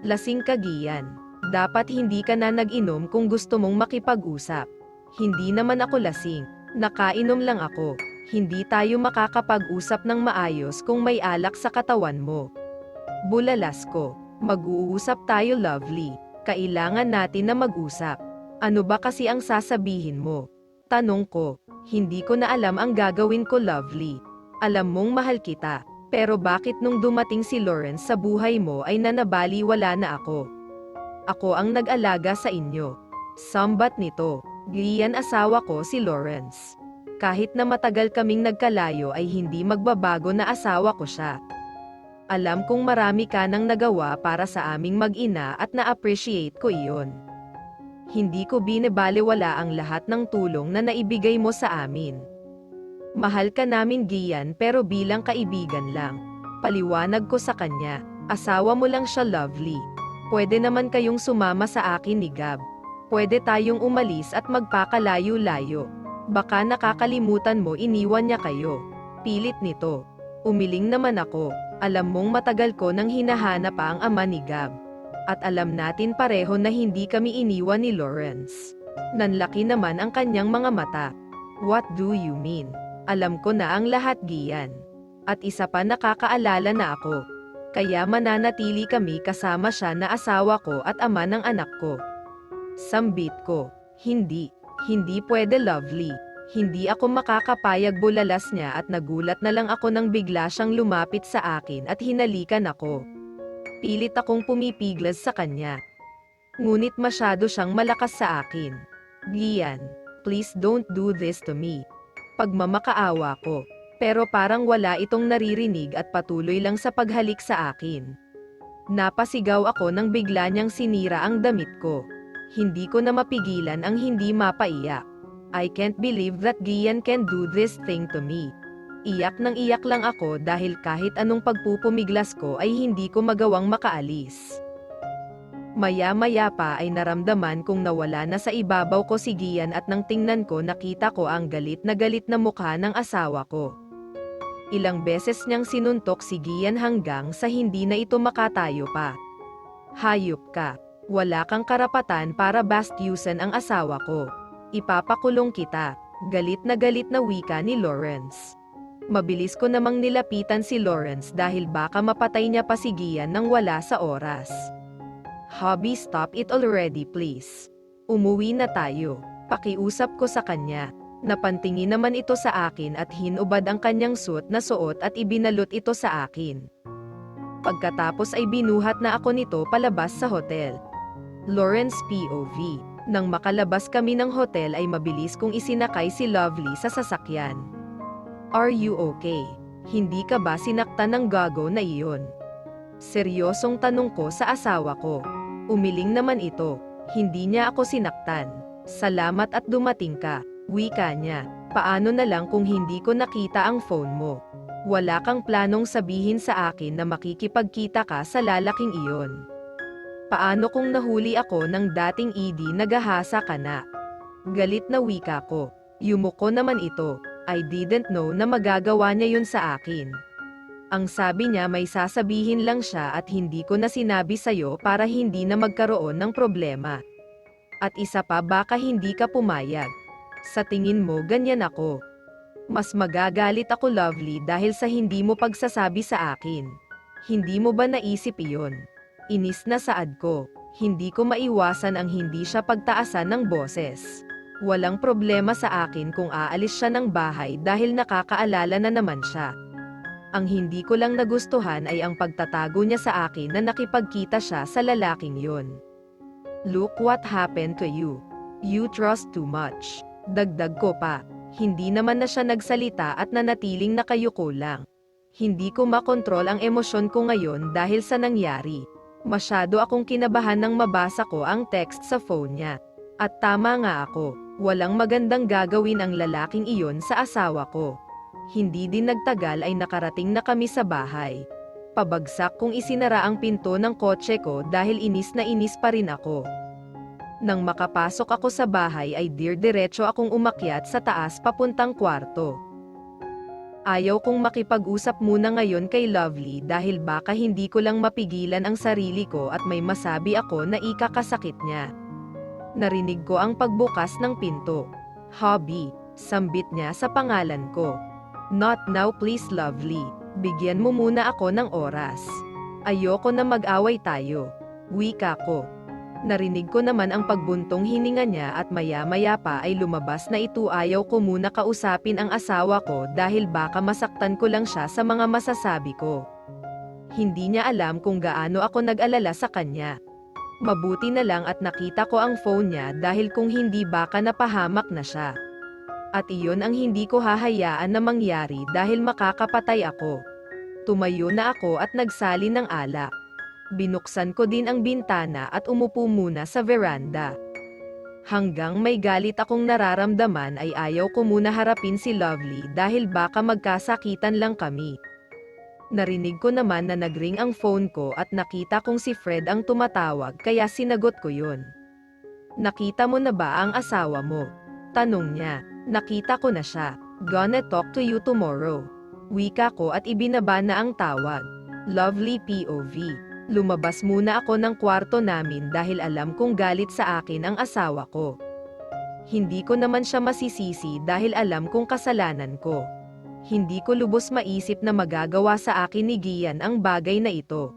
"Lasing ka, Gian. Dapat hindi ka na nag-inom kung gusto mong makipag-usap." "Hindi naman ako lasing. Nakainom lang ako. Hindi tayo makakapag-usap ng maayos kung may alak sa katawan mo." Bulalas ko. "Mag-uusap tayo, Lovely. Kailangan natin na mag-usap." "Ano ba kasi ang sasabihin mo?" Tanong ko. "Hindi ko na alam ang gagawin ko, Lovely. Alam mong mahal kita. Pero bakit nung dumating si Lawrence sa buhay mo ay nanabaliwala na ako? Ako ang nag-alaga sa inyo." Sambat nito. "Gian, asawa ko si Lawrence. Kahit na matagal kaming nagkalayo ay hindi magbabago na asawa ko siya. Alam kong marami ka nang nagawa para sa aming mag-ina at na-appreciate ko iyon. Hindi ko binibalewala ang lahat ng tulong na naibigay mo sa amin. Mahal ka namin, Gian, pero bilang kaibigan lang." Paliwanag ko sa kanya. "Asawa mo lang siya, Lovely. Pwede naman kayong sumama sa akin ni Gab. Pwede tayong umalis at magpakalayo-layo. Baka nakakalimutan mo iniwan niya kayo." Pilit nito. Umiling naman ako. Alam mong matagal ko nang hinahanap pa ang ama ni Gab. At alam natin pareho na hindi kami iniwan ni Lawrence. Nanlaki naman ang kanyang mga mata. "What do you mean? Alam ko na ang lahat, Gian. At isa pa, nakakaalala na ako. Kaya mananatili kami kasama siya na asawa ko at ama ng anak ko." Sambit ko. Hindi pwede, Lovely. Hindi ako makakapayag." Bulalas niya at nagulat na lang ako nang bigla siyang lumapit sa akin at hinalikan ako. Pilit akong pumipiglas sa kanya. Ngunit masyado siyang malakas sa akin. "Gian, please don't do this to me." Pagmamakaawa ko. Pero parang wala itong naririnig at patuloy lang sa paghalik sa akin. Napasigaw ako nang bigla niyang sinira ang damit ko. Hindi ko na mapigilan ang hindi mapaiyak. "I can't believe that Gian can do this thing to me." Iyak nang iyak lang ako dahil kahit anong pagpupumiglas ko ay hindi ko magawang makaalis. Maya-maya pa ay naramdaman kong nawala na sa ibabaw ko si Gian at nang tingnan ko nakita ko ang galit na mukha ng asawa ko. Ilang beses niyang sinuntok si Gian hanggang sa hindi na ito makatayo pa. "Hayop ka. Wala kang karapatan para bastyusan ang asawa ko. Ipapakulong kita." Galit na wika ni Lawrence. Mabilis ko namang nilapitan si Lawrence dahil baka mapatay niya pa si Gian nang wala sa oras. "Hubby, stop it already, please. Umuwi na tayo." Pakiusap ko sa kanya. Napantingin naman ito sa akin at hinubad ang kanyang suot na suot at ibinalot ito sa akin. Pagkatapos ay binuhat na ako nito palabas sa hotel. Lawrence POV. Nang makalabas kami ng hotel ay mabilis kong isinakay si Lovely sa sasakyan. "Are you okay? Hindi ka ba sinaktan ng gago na iyon?" Seryosong tanong ko sa asawa ko. Umiling naman ito. "Hindi niya ako sinaktan. Salamat at dumating ka." Wika niya. "Paano na lang kung hindi ko nakita ang phone mo? Wala kang planong sabihin sa akin na makikipagkita ka sa lalaking iyon. Paano kung nahuli ako ng dating ED, nagahasa ka na?" Galit na wika ko. Yumuko naman ito. "I didn't know na magagawa niya yun sa akin." Ang sabi niya may sasabihin lang siya at hindi ko na sinabi sa'yo para hindi na magkaroon ng problema. At isa pa baka hindi ka pumayag. Sa tingin mo ganyan ako. Mas magagalit ako Lovely dahil sa hindi mo pagsasabi sa akin. Hindi mo ba naisip iyon? Inis na saad ko. Hindi ko maiwasan ang hindi siya pagtaasan ng boses. Walang problema sa akin kung aalis siya ng bahay dahil nakakaalala na naman siya. Ang hindi ko lang nagustuhan ay ang pagtatago niya sa akin na nakipagkita siya sa lalaking yun. Look what happened to you. You trust too much. Dagdag ko pa, hindi naman na siya nagsalita at nanatiling nakayuko lang. Hindi ko makontrol ang emosyon ko ngayon dahil sa nangyari. Masyado akong kinabahan nang mabasa ko ang text sa phone niya. At tama nga ako, walang magandang gagawin ang lalaking iyon sa asawa ko. Hindi din nagtagal ay nakarating na kami sa bahay. Pabagsak kong isinara ang pinto ng kotse ko dahil inis na inis pa rin ako. Nang makapasok ako sa bahay ay diretso akong umakyat sa taas papuntang kwarto. Ayaw kong makipag-usap muna ngayon kay Lovely dahil baka hindi ko lang mapigilan ang sarili ko at may masabi ako na ikakasakit niya. Narinig ko ang pagbukas ng pinto. Hobby, sambit niya sa pangalan ko. Not now please Lovely, bigyan mo muna ako ng oras. Ayoko na mag-away tayo. Wika ko. Narinig ko naman ang pagbuntong hininga niya at maya-maya pa ay lumabas na ito ayaw ko muna kausapin ang asawa ko dahil baka masaktan ko lang siya sa mga masasabi ko. Hindi niya alam kung gaano ako nag-alala sa kanya. Mabuti na lang at nakita ko ang phone niya dahil kung hindi baka napahamak na siya. At iyon ang hindi ko hahayaan na mangyari dahil makakapatay ako. Tumayo na ako at nagsali ng alak. Binuksan ko din ang bintana at umupo muna sa veranda. Hanggang may galit akong nararamdaman ay ayaw ko muna harapin si Lovely dahil baka magkasakitan lang kami. Narinig ko naman na nagring ang phone ko at nakita kong si Fred ang tumatawag kaya sinagot ko yun. Nakita mo na ba ang asawa mo? Tanong niya. Nakita ko na siya. Gonna talk to you tomorrow. Wika ko at ibinaba na ang tawag. Lovely POV. Lumabas muna ako ng kwarto namin dahil alam kong galit sa akin ang asawa ko. Hindi ko naman siya masisisi dahil alam kong kasalanan ko. Hindi ko lubos maisip na magagawa sa akin ni Gian ang bagay na ito.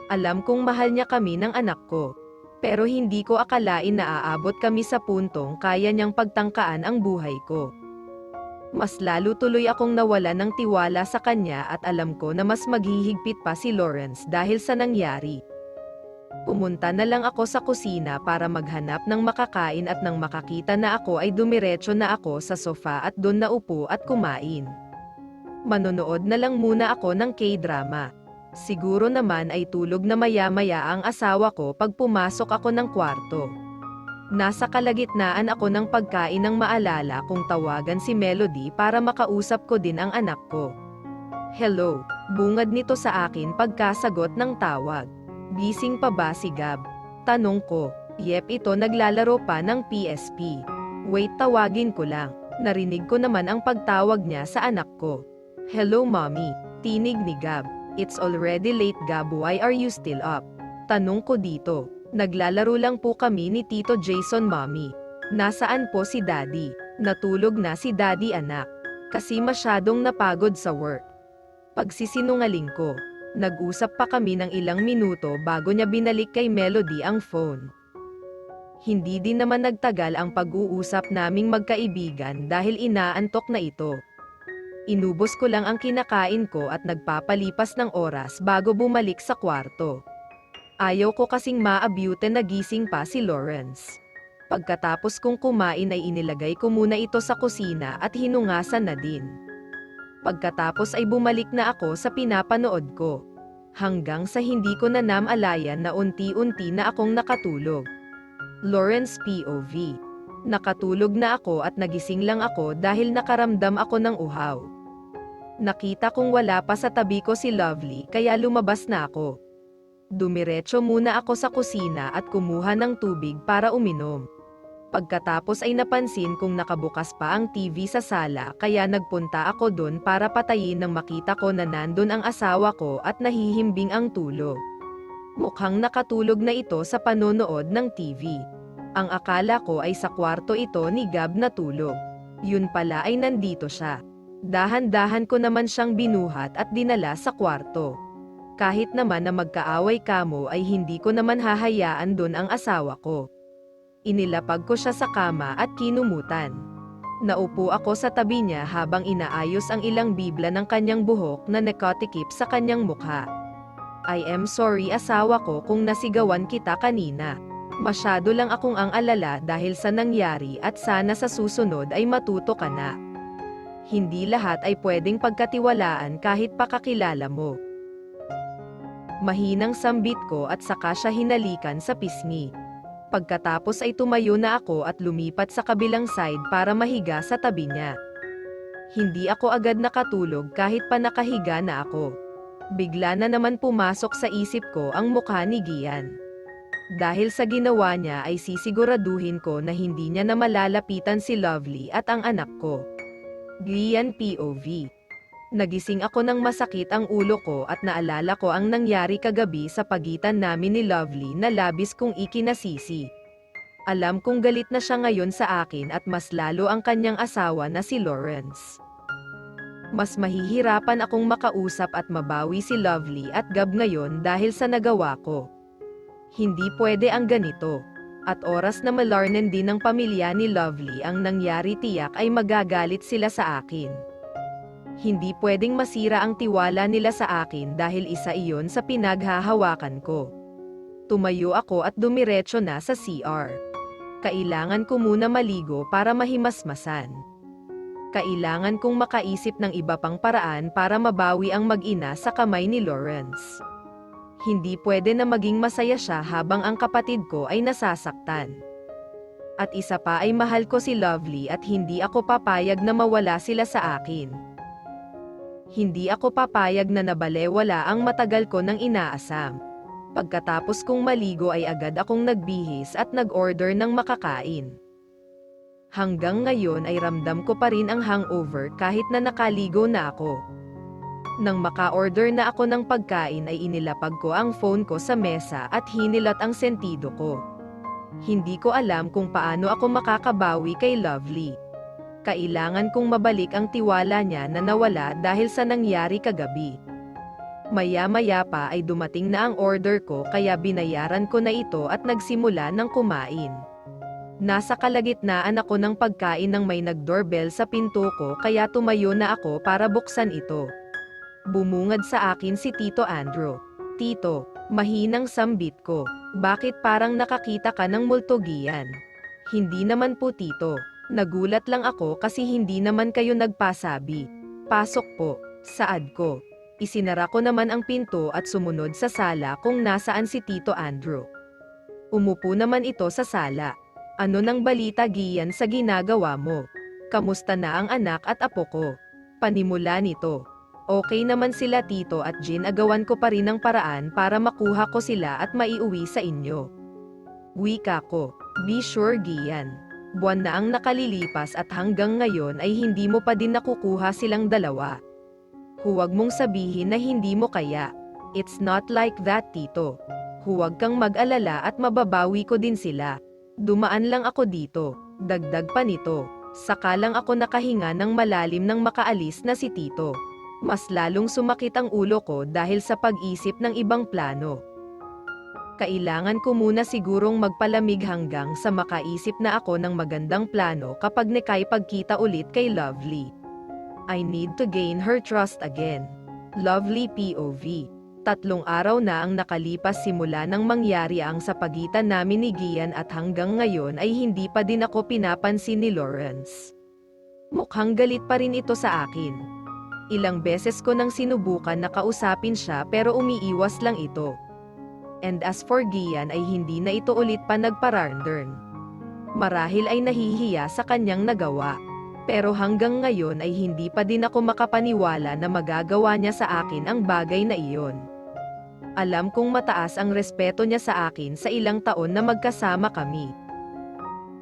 Alam kong mahal niya kami ng anak ko. Pero hindi ko akalain na aabot kami sa puntong kaya niyang pagtangkaan ang buhay ko. Mas lalo tuloy akong nawala ng tiwala sa kanya at alam ko na mas maghihigpit pa si Lawrence dahil sa nangyari. Pumunta na lang ako sa kusina para maghanap ng makakain at nang makakita na ako ay dumiretso na ako sa sofa at doon naupo at kumain. Manonood na lang muna ako ng K-drama. Siguro naman ay tulog na maya-maya ang asawa ko pag pumasok ako ng kwarto. Nasa kalagitnaan ako ng pagkain ng maalala kung tawagan si Melody para makausap ko din ang anak ko. Hello, bungad nito sa akin pagkasagot ng tawag. Gising pa ba si Gab? Tanong ko. Yep, ito naglalaro pa ng PSP. Wait, tawagin ko lang. Narinig ko naman ang pagtawag niya sa anak ko. Hello mommy, tinig ni Gab. It's already late Gab, why are you still up? Tanong ko dito. Naglalaro lang po kami ni Tito Jason mommy. Nasaan po si daddy? Natulog na si daddy anak. Kasi masyadong napagod sa work. Pagsisinungaling ko. Nag-usap pa kami ng ilang minuto bago niya binalik kay Melody ang phone. Hindi din naman nagtagal ang pag-uusap naming magkaibigan dahil inaantok na ito. Inubos ko lang ang kinakain ko at nagpapalipas ng oras bago bumalik sa kwarto. Ayaw ko kasing maabyute na gising pa si Lawrence. Pagkatapos kong kumain ay inilagay ko muna ito sa kusina at hinungasan na din. Pagkatapos ay bumalik na ako sa pinapanood ko. Hanggang sa hindi ko na namalayan na unti-unti na akong nakatulog. Lawrence POV. Nakatulog na ako at nagising lang ako dahil nakaramdam ako ng uhaw. Nakita kong wala pa sa tabi ko si Lovely kaya lumabas na ako. Dumiretso muna ako sa kusina at kumuha ng tubig para uminom. Pagkatapos ay napansin kong nakabukas pa ang TV sa sala kaya nagpunta ako dun para patayin nang makita ko na nandun ang asawa ko at nahihimbing ang tulog. Mukhang nakatulog na ito sa panonood ng TV. Ang akala ko ay sa kwarto ito ni Gab natulog. Yun pala ay nandito siya. Dahan-dahan ko naman siyang binuhat at dinala sa kwarto. Kahit naman na magkaaway kamo ay hindi ko naman hahayaan dun ang asawa ko. Inilapag ko siya sa kama at kinumutan. Naupo ako sa tabi niya habang inaayos ang ilang bibla ng kanyang buhok na nakatikip sa kanyang mukha. I am sorry asawa ko kung nasigawan kita kanina. Masyado lang akong ang alala dahil sa nangyari at sana sa susunod ay matuto ka na. Hindi lahat ay pwedeng pagkatiwalaan kahit pakakilala mo. Mahinang sambit ko at saka siya hinalikan sa pisngi. Pagkatapos ay tumayo na ako at lumipat sa kabilang side para mahiga sa tabi niya. Hindi ako agad nakatulog kahit pa nakahiga na ako. Bigla na naman pumasok sa isip ko ang mukha ni Gian. Dahil sa ginawa niya ay sisiguraduhin ko na hindi niya na malalapitan si Lovely at ang anak ko. Gian POV. Nagising ako ng masakit ang ulo ko at naalala ko ang nangyari kagabi sa pagitan namin ni Lovely na labis kong ikinasisi. Alam kong galit na siya ngayon sa akin at mas lalo ang kanyang asawa na si Lawrence. Mas mahihirapan akong makausap at mabawi si Lovely at Gab ngayon dahil sa nagawa ko. Hindi pwede ang ganito. At oras na malarnen din ng pamilya ni Lovely ang nangyari tiyak ay magagalit sila sa akin. Hindi pwedeng masira ang tiwala nila sa akin dahil isa iyon sa pinaghahawakan ko. Tumayo ako at dumiretso na sa CR. Kailangan ko muna maligo para mahimasmasan. Kailangan kong makaisip ng iba pang paraan para mabawi ang mag-ina sa kamay ni Lawrence. Hindi pwede na maging masaya siya habang ang kapatid ko ay nasasaktan. At isa pa ay mahal ko si Lovely at hindi ako papayag na mawala sila sa akin. Hindi ako papayag na nabalewala ang matagal ko nang inaasam. Pagkatapos kong maligo ay agad akong nagbihis at nag-order ng makakain. Hanggang ngayon ay ramdam ko pa rin ang hangover kahit na nakaligo na ako. Nang maka-order na ako ng pagkain ay inilapag ko ang phone ko sa mesa at hinilat ang sentido ko. Hindi ko alam kung paano ako makakabawi kay Lovely. Kailangan kong mabalik ang tiwala niya na nawala dahil sa nangyari kagabi. Maya-maya pa ay dumating na ang order ko kaya binayaran ko na ito at nagsimula ng kumain. Nasa kalagitnaan ako ng pagkain nang may nag-doorbell sa pinto ko kaya tumayo na ako para buksan ito. Bumungad sa akin si Tito Andrew. Tito, mahinang sambit ko. Bakit parang nakakita ka ng multo Gian? Hindi naman po Tito. Nagulat lang ako kasi hindi naman kayo nagpasabi. Pasok po, saad ko. Isinara ko naman ang pinto at sumunod sa sala kung nasaan si Tito Andrew. Umupo naman ito sa sala. Ano nang balita Gian sa ginagawa mo? Kamusta na ang anak at apo ko? Panimula nito. Okay naman sila Tito at ginagawan ko pa rin ang paraan para makuha ko sila at maiuwi sa inyo. Wika ko, be sure Gian. Buwan na ang nakalilipas at hanggang ngayon ay hindi mo pa din nakukuha silang dalawa. Huwag mong sabihin na hindi mo kaya. It's not like that Tito. Huwag kang mag-alala at mababawi ko din sila. Dumaan lang ako dito, dagdag pa nito. Saka lang ako nakahinga ng malalim nang makaalis na si Tito. Mas lalong sumakit ang ulo ko dahil sa pag-isip ng ibang plano. Kailangan ko muna sigurong magpalamig hanggang sa makaisip na ako ng magandang plano kapag nakipagkita ulit kay Lovely. I need to gain her trust again. Lovely POV. 3 araw na ang nakalipas simula nang mangyari ang sa pagitan namin ni Gian at hanggang ngayon ay hindi pa din ako pinapansin ni Lawrence. Mukhang galit pa rin ito sa akin. Ilang beses ko nang sinubukan na kausapin siya pero umiiwas lang ito. And as for Gian ay hindi na ito ulit pa nagpararndern. Marahil ay nahihiya sa kanyang nagawa. Pero hanggang ngayon ay hindi pa din ako makapaniwala na magagawa niya sa akin ang bagay na iyon. Alam kong mataas ang respeto niya sa akin sa ilang taon na magkasama kami.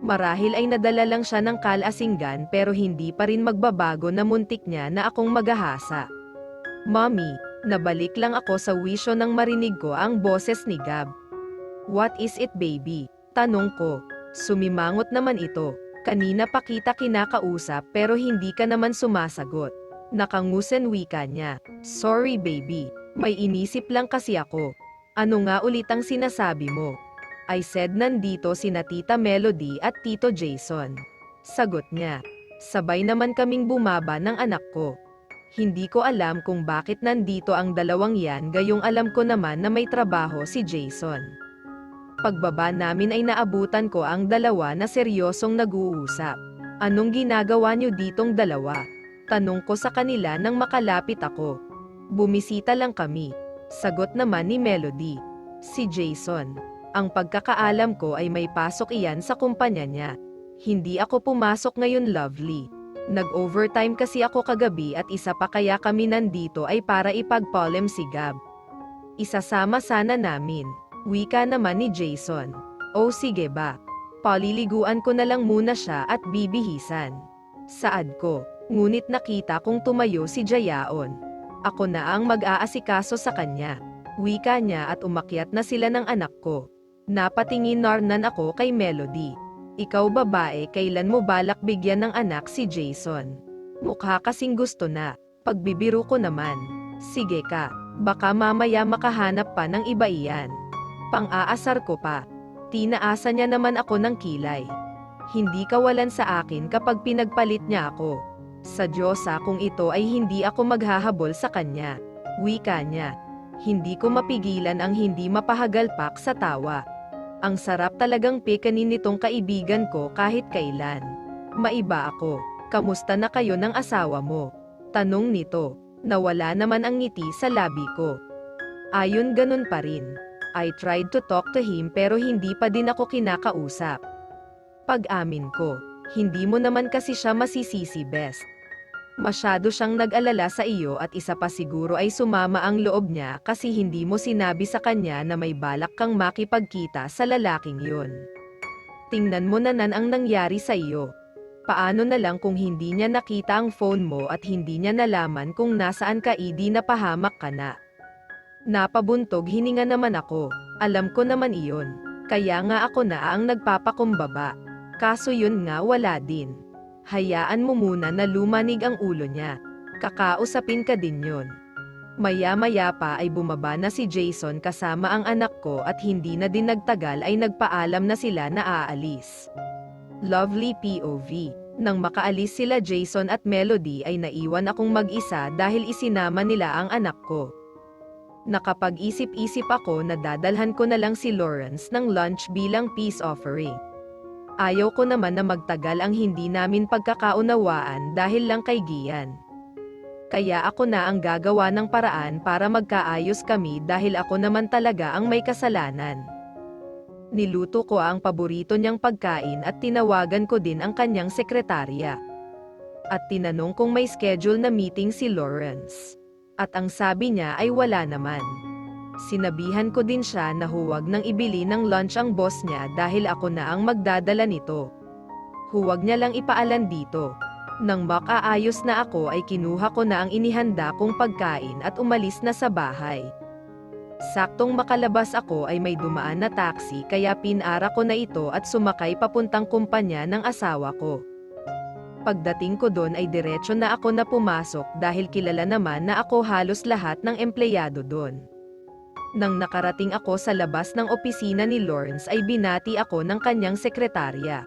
Marahil ay nadala lang siya ng kalasinggan pero hindi pa rin magbabago na muntik niya na akong magahasa. Mommy, nabalik lang ako sa wisyo nang marinig ko ang boses ni Gab. What is it baby? Tanong ko. Sumimangot naman ito. Kanina pa kita kinakausap pero hindi ka naman sumasagot. Nakangusen wika niya. Sorry baby, may inisip lang kasi ako. Ano nga ulit ang sinasabi mo? I said nandito sina Tita Melody at Tito Jason. Sagot niya. Sabay naman kaming bumaba ng anak ko. Hindi ko alam kung bakit nandito ang dalawang yan gayong alam ko naman na may trabaho si Jason. Pagbaba namin ay naabutan ko ang dalawa na seryosong nag-uusap. Anong ginagawa niyo ditong dalawa? Tanong ko sa kanila nang makalapit ako. Bumisita lang kami. Sagot naman ni Melody. Si Jason. Ang pagkakaalam ko ay may pasok iyan sa kumpanya niya. Hindi ako pumasok ngayon Lovely. Nag-overtime kasi ako kagabi at isa pa kaya kami nandito ay para ipagpolem si Gab. Isasama sana namin. Wika naman ni Jason. O sige ba? Paliliguan ko na lang muna siya at bibihisan. Saad ko. Ngunit nakita kong tumayo si Jayaon. Ako na ang mag-aasikaso sa kanya. Wika niya at umakyat na sila ng anak ko. Napatingin narnan ako kay Melody. Ikaw babae, kailan mo balak bigyan ng anak si Jason? Mukha kasing gusto na. Pagbibiro ko naman. Sige ka, baka mamaya makahanap pa ng iba iyan. Pang-aasar ko pa. Tinaasa niya naman ako ng kilay. Hindi kawalan sa akin kapag pinagpalit niya ako. Sa Diyosa kung ito ay hindi ako maghahabol sa kanya. Wika niya. Hindi ko mapigilan ang hindi mapahagalpak sa tawa. Ang sarap talagang pikanin nitong kaibigan ko kahit kailan. Maiba ako. Kamusta na kayo ng asawa mo? Tanong nito. Nawala naman ang ngiti sa labi ko. Ayon ganun pa rin. I tried to talk to him pero hindi pa din ako kinakausap. Pag-amin ko, hindi mo naman kasi siya masisisi best. Masyado siyang nag-alala sa iyo at isa pa siguro ay sumama ang loob niya kasi hindi mo sinabi sa kanya na may balak kang makipagkita sa lalaking yun. Tingnan mo na nan ang nangyari sa iyo. Paano na lang kung hindi niya nakita ang phone mo at hindi niya nalaman kung nasaan ka idi napahamak ka na. Napabuntog hininga naman ako. Alam ko naman iyon. Kaya nga ako na ang nagpapakumbaba. Kaso yun nga wala din. Hayaan mo muna na lumanig ang ulo niya. Kakausapin ka din yun. Maya-maya pa ay bumaba na si Jason kasama ang anak ko at hindi na din nagtagal ay nagpaalam na sila na aalis. Lovely POV. Nang makaalis sila Jason at Melody ay naiwan akong mag-isa dahil isinama nila ang anak ko. Nakapag-isip-isip ako na dadalhan ko na lang si Lawrence ng lunch bilang peace offering. Ayaw ko naman na magtagal ang hindi namin pagkakaunawaan dahil lang kay Gian. Kaya ako na ang gagawa ng paraan para magkaayos kami dahil ako naman talaga ang may kasalanan. Niluto ko ang paborito niyang pagkain at tinawagan ko din ang kanyang sekretarya. At tinanong kung may schedule na meeting si Lawrence. At ang sabi niya ay wala naman. Sinabihan ko din siya na huwag nang ibili ng lunch ang boss niya dahil ako na ang magdadala nito. Huwag niya lang ipaalan dito. Nang makaayos na ako ay kinuha ko na ang inihanda kong pagkain at umalis na sa bahay. Saktong makalabas ako ay may dumaan na taxi kaya pinara ko na ito at sumakay papuntang kumpanya ng asawa ko. Pagdating ko doon ay diretso na ako na pumasok dahil kilala naman na ako halos lahat ng empleyado doon. Nang nakarating ako sa labas ng opisina ni Lawrence ay binati ako ng kanyang sekretarya.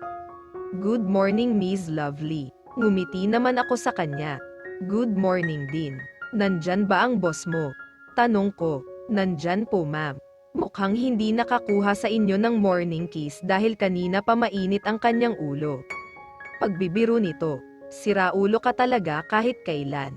Good morning Miss Lovely. Ngumiti naman ako sa kanya. Good morning din. Nandyan ba ang boss mo? Tanong ko. Nandyan po ma'am. Mukhang hindi nakakuha sa inyo ng morning kiss dahil kanina pa mainit ang kanyang ulo. Pagbibiro nito. Siraulo ka talaga kahit kailan.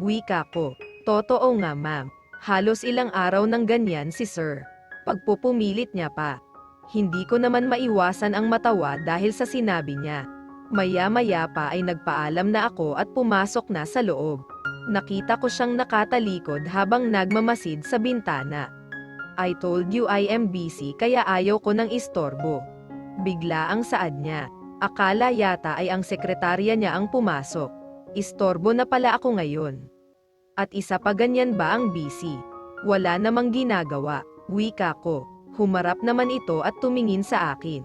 Wika ko. Totoo nga ma'am. Halos ilang araw ng ganyan si sir. Pagpupumilit niya pa. Hindi ko naman maiwasan ang matawa dahil sa sinabi niya. Maya-maya pa ay nagpaalam na ako at pumasok na sa loob. Nakita ko siyang nakatalikod habang nagmamasid sa bintana. I told you I am busy kaya ayaw ko ng istorbo. Bigla ang saad niya. Akala yata ay ang sekretarya niya ang pumasok. Istorbo na pala ako ngayon. At isa pa ganyan ba ang busy? Wala namang ginagawa, wika ko. Humarap naman ito at tumingin sa akin.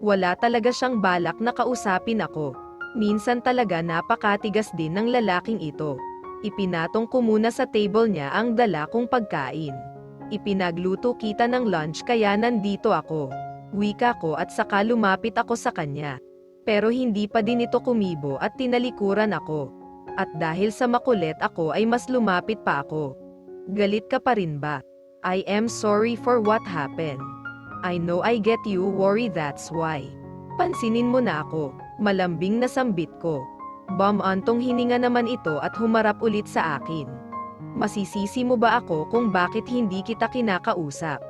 Wala talaga siyang balak na kausapin ako. Minsan talaga napakatigas din ng lalaking ito. Ipinatong ko muna sa table niya ang dala kong pagkain. Ipinagluto kita ng lunch kaya nandito ako. Wika ko at saka lumapit ako sa kanya. Pero hindi pa din ito kumibo at tinalikuran ako. At dahil sa makulit ako ay mas lumapit pa ako. Galit ka pa rin ba? I am sorry for what happened. I know I get you worry, that's why. Pansinin mo na ako. Malambing na sambit ko. Bumantong hininga naman ito at humarap ulit sa akin. Masisisi mo ba ako kung bakit hindi kita kinakausap?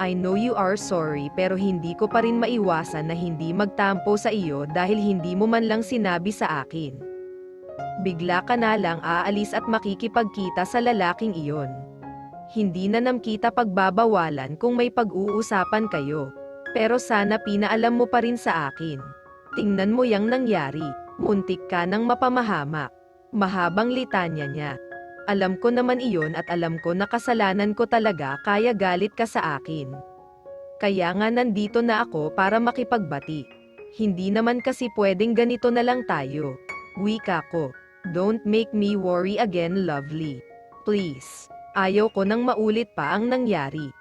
I know you are sorry pero hindi ko pa rin maiwasan na hindi magtampo sa iyo dahil hindi mo man lang sinabi sa akin. Bigla ka na lang aalis at makikipagkita sa lalaking iyon. Hindi na nam kita pagbabawalan kung may pag-uusapan kayo. Pero sana pinaalam mo pa rin sa akin. Tingnan mo yang nangyari, muntik ka nang mapamahamak. Mahabang litanya niya. Alam ko naman iyon at alam ko na kasalanan ko talaga kaya galit ka sa akin. Kaya nga nandito na ako para makipagbati. Hindi naman kasi pwedeng ganito na lang tayo. Wika ko. Don't make me worry again, lovely. Please. Ayaw ko nang maulit pa ang nangyari.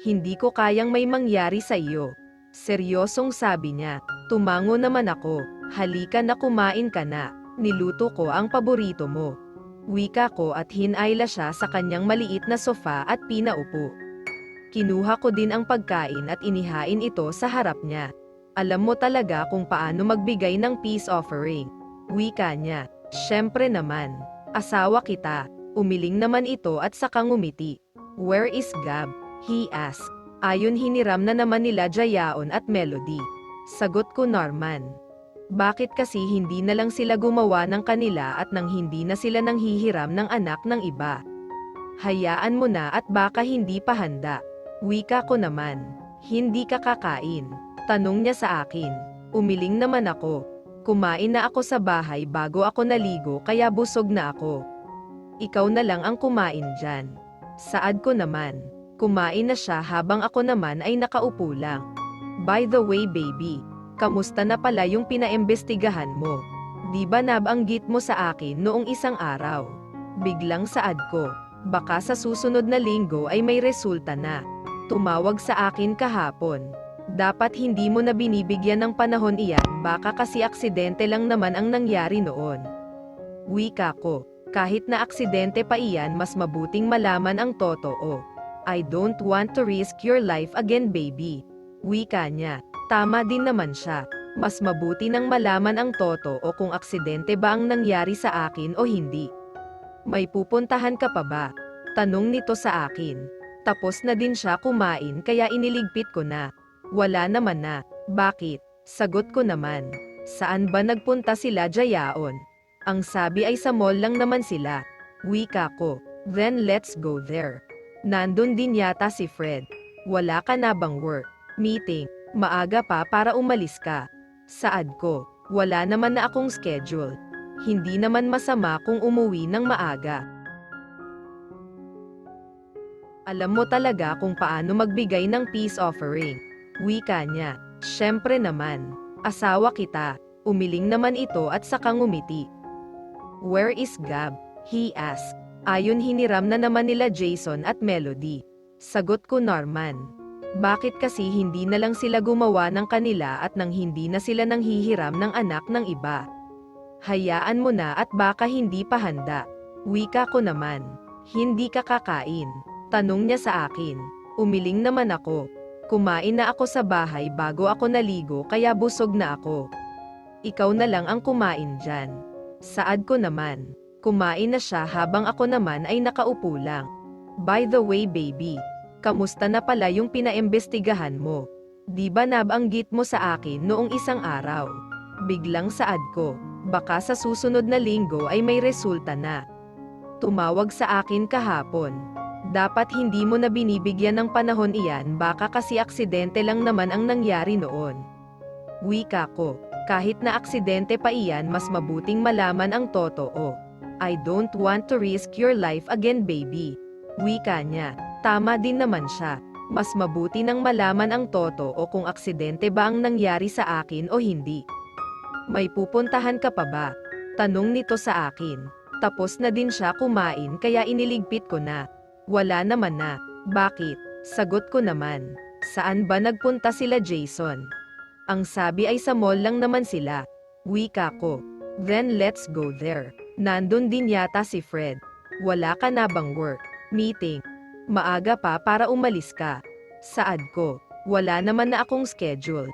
Hindi ko kayang may mangyari sa iyo. Seryosong sabi niya. Tumango naman ako. Halika na kumain ka na. Niluto ko ang paborito mo. Wika ko at hinayla siya sa kanyang maliit na sofa at pinaupo. Kinuha ko din ang pagkain at inihain ito sa harap niya. Alam mo talaga kung paano magbigay ng peace offering. Wika niya. Syempre naman. Asawa kita. Umiling naman ito at saka ngumiti. Where is Gab? He asked. Ayon hiniram na naman nila Jayaon at Melody. Sagot ko Norman. Bakit kasi hindi na lang sila gumawa ng kanila at nang hindi na sila nanghihiram ng anak ng iba? Hayaan mo na at baka hindi pa handa. Wika ko naman. Hindi ka kakain. Tanong niya sa akin. Umiling naman ako. Kumain na ako sa bahay bago ako naligo kaya busog na ako. Ikaw na lang ang kumain dyan. Saad ko naman. Kumain na siya habang ako naman ay nakaupo lang. By the way baby, kamusta na pala yung pinaimbestigahan mo? Di ba nabanggit mo sa akin noong isang araw? Biglang saad ko. Baka sa susunod na linggo ay may resulta na. Tumawag sa akin kahapon. Dapat hindi mo na binibigyan ng panahon iyan baka kasi aksidente lang naman ang nangyari noon. Wika ko. Kahit na aksidente pa iyan mas mabuting malaman ang totoo. I don't want to risk your life again baby. Wika niya. Tama din naman siya. Mas mabuti nang malaman ang totoo kung aksidente ba ang nangyari sa akin o hindi. May pupuntahan ka pa ba? Tanong nito sa akin. Tapos na din siya kumain kaya iniligpit ko na. Wala naman na. Bakit? Sagot ko naman. Saan ba nagpunta sila Jayaon? Ang sabi ay sa mall lang naman sila. Wika ko. Then let's go there. Nandun din yata si Fred. Wala ka na bang work? Meeting. Maaga pa para umalis ka. Saad ko. Wala naman na akong schedule. Hindi naman masama kung umuwi ng maaga. Alam mo talaga kung paano magbigay ng peace offering. Wika niya. Syempre naman. Asawa kita. Umiling naman ito at saka ngumiti. Where is Gab? He asked. Ayon hiniram na naman nila Jason at Melody. Sagot ko Norman. Bakit kasi hindi na lang sila gumawa ng kanila at nang hindi na sila nanghihiram ng anak ng iba? Hayaan mo na at baka hindi pa handa. Wika ko naman. Hindi ka kakain. Tanong niya sa akin. Umiling naman ako. Kumain na ako sa bahay bago ako naligo kaya busog na ako. Ikaw na lang ang kumain dyan. Saad ko naman. Kumain na siya habang ako naman ay nakaupo lang. By the way baby, kamusta na pala yung pinaimbestigahan mo? Di ba nabanggit mo sa akin noong isang araw? Biglang saad ko. Baka sa susunod na linggo ay may resulta na. Tumawag sa akin kahapon. Dapat hindi mo na binibigyan ng panahon iyan baka kasi aksidente lang naman ang nangyari noon. Wika ko. Kahit na aksidente pa iyan, mas mabuting malaman ang totoo. I don't want to risk your life again, baby. Wika niya. Tama din naman siya. Mas mabuti nang malaman ang totoo kung aksidente ba ang nangyari sa akin o hindi. May pupuntahan ka pa ba? Tanong nito sa akin. Tapos na din siya kumain kaya iniligpit ko na. Wala naman na. Bakit? Sagot ko naman. Saan ba nagpunta sila, Jason? Ang sabi ay sa mall lang naman sila. Wika ko. Then let's go there. Nandun din yata si Fred. Wala ka na bang work? Meeting? Maaga pa para umalis ka. Saad ko. Wala naman na akong schedule.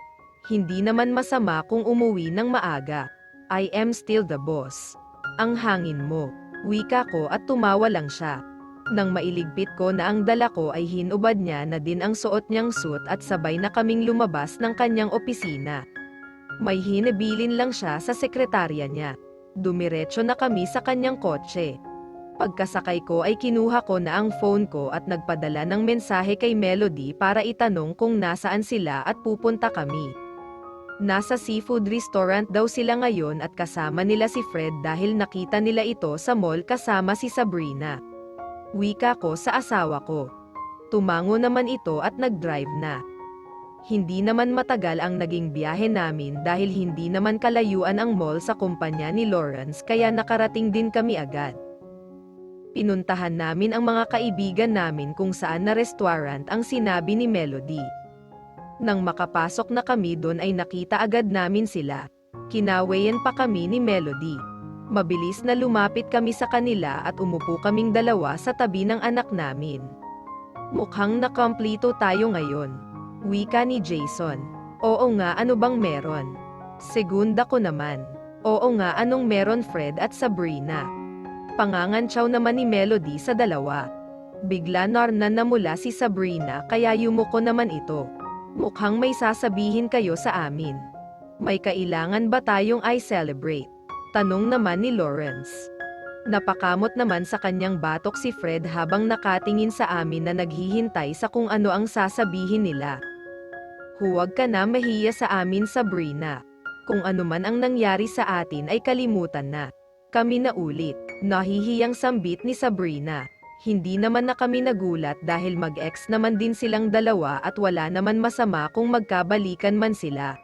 Hindi naman masama kung umuwi ng maaga. I am still the boss. Ang hangin mo. Wika ko at tumawa lang siya. Nang mailigpit ko na ang dala ko ay hinubad niya na din ang suot niyang suit at sabay na kaming lumabas ng kanyang opisina. May hinibilin lang siya sa sekretarya niya. Dumiretso na kami sa kanyang kotse. Pagkasakay ko ay kinuha ko na ang phone ko at nagpadala ng mensahe kay Melody para itanong kung nasaan sila at pupunta kami. Nasa seafood restaurant daw sila ngayon at kasama nila si Fred dahil nakita nila ito sa mall kasama si Sabrina. Wika ko sa asawa ko. Tumango naman ito at nag-drive na. Hindi naman matagal ang naging biyahe namin dahil hindi naman kalayuan ang mall sa kumpanya ni Lawrence kaya nakarating din kami agad. Pinuntahan namin ang mga kaibigan namin kung saan na restaurant ang sinabi ni Melody. Nang makapasok na kami doon ay nakita agad namin sila. Kinawayan pa kami ni Melody. Mabilis na lumapit kami sa kanila at umupo kaming dalawa sa tabi ng anak namin. Mukhang nakompleto tayo ngayon. Wika ni Jason. Oo nga, ano bang meron? Segunda ko naman. Oo nga, anong meron, Fred at Sabrina? Pangangantsaw naman ni Melody sa dalawa. Bigla narnan na mula si Sabrina kaya yumuko naman ito. Mukhang may sasabihin kayo sa amin. May kailangan ba tayong i-celebrate? Tanong naman ni Lawrence. Napakamot naman sa kanyang batok si Fred habang nakatingin sa amin na naghihintay sa kung ano ang sasabihin nila. Huwag ka na mahiya sa amin, Sabrina. Kung ano man ang nangyari sa atin ay kalimutan na. Kami na ulit. Nahihiyang sambit ni Sabrina. Hindi naman na kami nagulat dahil mag-ex naman din silang dalawa at wala naman masama kung magkabalikan man sila.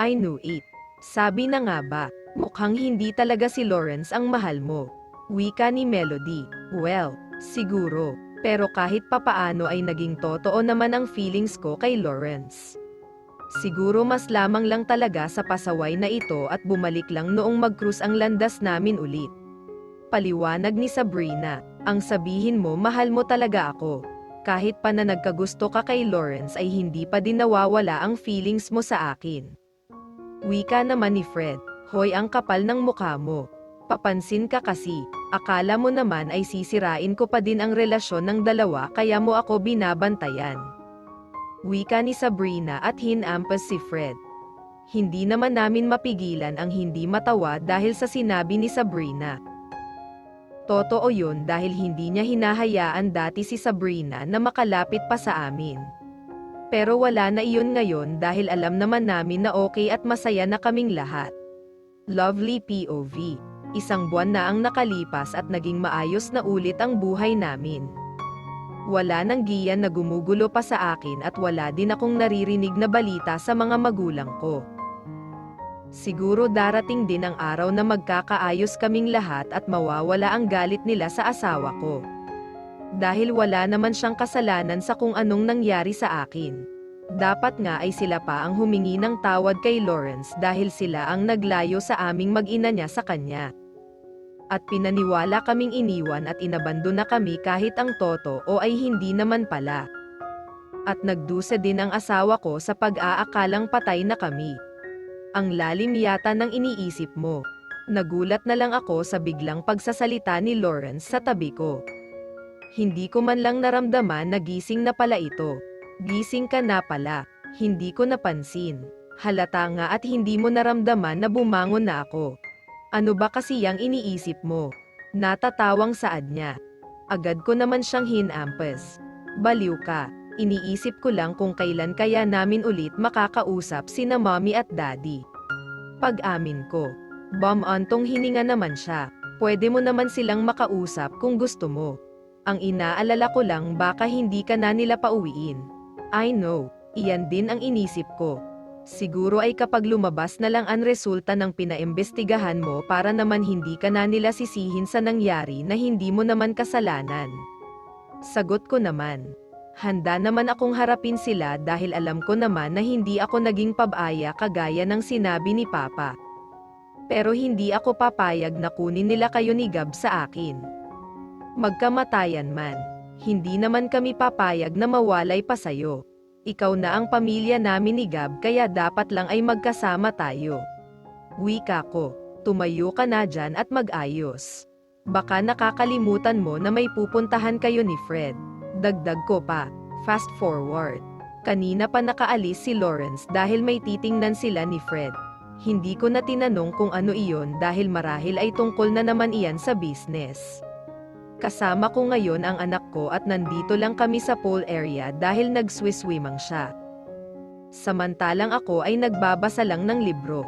I knew it. Sabi na nga ba, mukhang hindi talaga si Lawrence ang mahal mo. Wika ni Melody. Well, siguro. Pero kahit papaano ay naging totoo naman ang feelings ko kay Lawrence. Siguro mas lamang lang talaga sa pasaway na ito at bumalik lang noong mag-cruise ang landas namin ulit. Paliwanag ni Sabrina, ang sabihin mo mahal mo talaga ako. Kahit pa na nagkagusto ka kay Lawrence ay hindi pa din nawawala ang feelings mo sa akin. Wika naman ni Fred, hoy ang kapal ng mukha mo. Papansin ka kasi, akala mo naman ay sisirain ko pa din ang relasyon ng dalawa kaya mo ako binabantayan. Wika ni Sabrina at hinampas si Fred. Hindi naman namin mapigilan ang hindi matawa dahil sa sinabi ni Sabrina. Totoo yun dahil hindi niya hinahayaan dati si Sabrina na makalapit pa sa amin. Pero wala na iyon ngayon dahil alam naman namin na okay at masaya na kaming lahat. Lovely POV. Isang buwan na ang nakalipas at naging maayos na ulit ang buhay namin. Wala nang giyan na gumugulo pa sa akin at wala din akong naririnig na balita sa mga magulang ko. Siguro darating din ang araw na magkakaayos kaming lahat at mawawala ang galit nila sa asawa ko. Dahil wala naman siyang kasalanan sa kung anong nangyari sa akin. Dapat nga ay sila pa ang humingi ng tawad kay Lawrence dahil sila ang naglayo sa aming mag-ina niya sa kanya. At pinaniwala kaming iniwan at inabando na kami kahit ang totoo ay hindi naman pala. At nagdusa din ang asawa ko sa pag-aakalang patay na kami. Ang lalim yata ng iniisip mo. Nagulat na lang ako sa biglang pagsasalita ni Lawrence sa tabi ko. Hindi ko man lang naramdaman na gising na pala ito. Gising ka na pala. Hindi ko napansin. Halata nga at hindi mo naramdaman na bumangon na ako. Ano ba kasi yang iniisip mo? Natatawang saad niya. Agad ko naman siyang hinampas. Baliw ka. Iniisip ko lang kung kailan kaya namin ulit makakausap sina mommy at daddy. Pag-amin ko, Antong hininga naman siya. Pwede mo naman silang makausap kung gusto mo. Ang inaalala ko lang baka hindi ka na nila pauwiin. I know, iyan din ang inisip ko. Siguro ay kapag lumabas na lang ang resulta ng pinaimbestigahan mo para naman hindi ka na nila sisihin sa nangyari na hindi mo naman kasalanan. Sagot ko naman. Handa naman akong harapin sila dahil alam ko naman na hindi ako naging pabaya kagaya ng sinabi ni Papa. Pero hindi ako papayag na kunin nila kayo ni Gab sa akin. Magkamatayan man, hindi naman kami papayag na mawalay pa sayo. Ikaw na ang pamilya namin ni Gab kaya dapat lang ay magkasama tayo. Wika ko, tumayo ka na dyan at mag-ayos. Baka nakakalimutan mo na may pupuntahan kayo ni Fred. Dagdag ko pa, fast forward. Kanina pa nakaalis si Lawrence dahil may titingnan sila ni Fred. Hindi ko na tinanong kung ano iyon dahil marahil ay tungkol na naman iyan sa business. Kasama ko ngayon ang anak ko at nandito lang kami sa pool area dahil nag-swimming siya. Samantalang ako ay nagbabasa lang ng libro.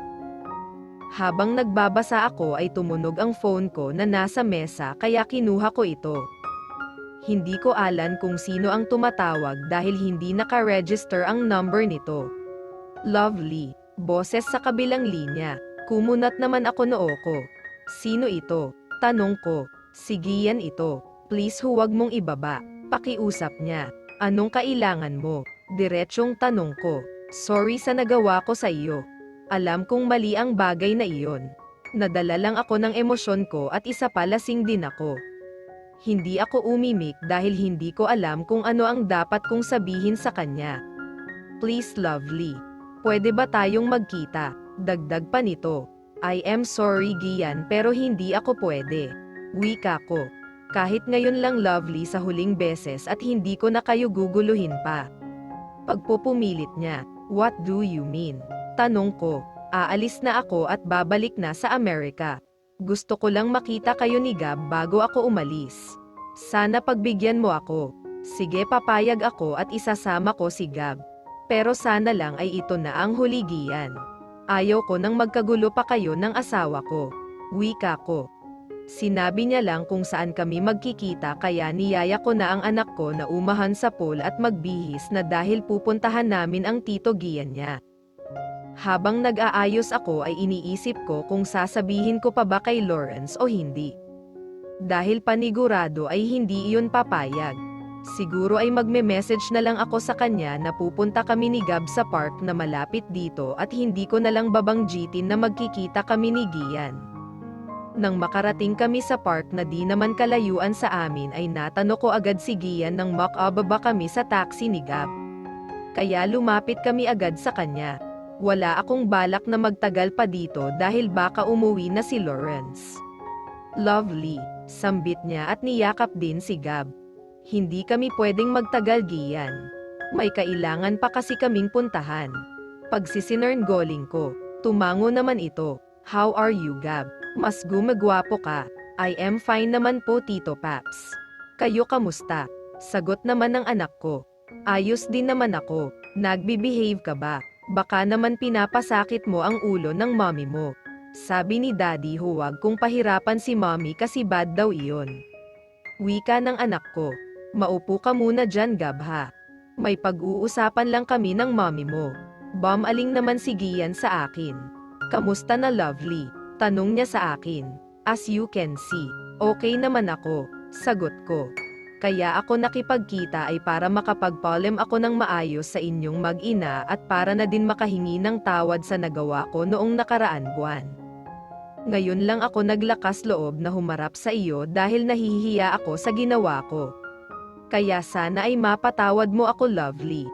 Habang nagbabasa ako ay tumunog ang phone ko na nasa mesa kaya kinuha ko ito. Hindi ko alam kung sino ang tumatawag dahil hindi naka-register ang number nito. Lovely, boses sa kabilang linya. Kumunat naman ako noo ko. Sino ito? Tanong ko. Sige yan ito. Please huwag mong ibaba. Pakiusap niya. Anong kailangan mo? Diretsyong tanong ko. Sorry sa nagawa ko sa iyo. Alam kong mali ang bagay na iyon. Nadala lang ako ng emosyon ko at isa pa lasing din ako. Hindi ako umimik dahil hindi ko alam kung ano ang dapat kong sabihin sa kanya. Please lovely. Pwede ba tayong magkita? Dagdag pa nito. I am sorry Gian pero hindi ako pwede. Wika ko. Kahit ngayon lang lovely sa huling beses at hindi ko na kayo guguluhin pa. Pagpupumilit niya, what do you mean? Tanong ko, aalis na ako at babalik na sa Amerika. Gusto ko lang makita kayo ni Gab bago ako umalis. Sana pagbigyan mo ako. Sige papayag ako at isasama ko si Gab. Pero sana lang ay ito na ang huli Gian. Ayaw ko nang magkagulo pa kayo ng asawa ko. Wika ko. Sinabi niya lang kung saan kami magkikita kaya niyaya ko na ang anak ko na umahan sa pool at magbihis na dahil pupuntahan namin ang tito Gian niya. Habang nag-aayos ako ay iniisip ko kung sasabihin ko pa ba kay Lawrence o hindi. Dahil panigurado ay hindi iyon papayag. Siguro ay magme-message na lang ako sa kanya na pupunta kami ni Gab sa park na malapit dito at hindi ko na lang babanggitin na magkikita kami ni Gian. Nang makarating kami sa park na di naman kalayuan sa amin ay natanong ko agad si Gian nang makababa kami sa taxi ni Gab. Kaya lumapit kami agad sa kanya. Wala akong balak na magtagal pa dito dahil baka umuwi na si Lawrence. Lovely, sambit niya at niyakap din si Gab. Hindi kami pwedeng magtagal Gian. May kailangan pa kasi kaming puntahan. Pagsisinerngoling ko, tumango naman ito. How are you Gab? Mas gumagwapo ka. I am fine naman po Tito Paps. Kayo kamusta? Sagot naman ng anak ko. Ayos din naman ako. Nagbe-behave ka ba? Baka naman pinapasakit mo ang ulo ng mommy mo. Sabi ni daddy huwag kong pahirapan si mommy kasi bad daw iyon. Wika ng anak ko. Maupo ka muna dyan Gab ha. May pag-uusapan lang kami ng mommy mo. Aling naman si Gian sa akin. Kamusta na lovely? Tanong niya sa akin. As you can see, okay naman ako. Sagot ko. Kaya ako nakipagkita ay para makapagpalem ako ng maayos sa inyong mag-ina at para na din makahingi ng tawad sa nagawa ko noong nakaraan buwan. Ngayon lang ako naglakas loob na humarap sa iyo dahil nahihiya ako sa ginawa ko. Kaya sana ay mapatawad mo ako lovely.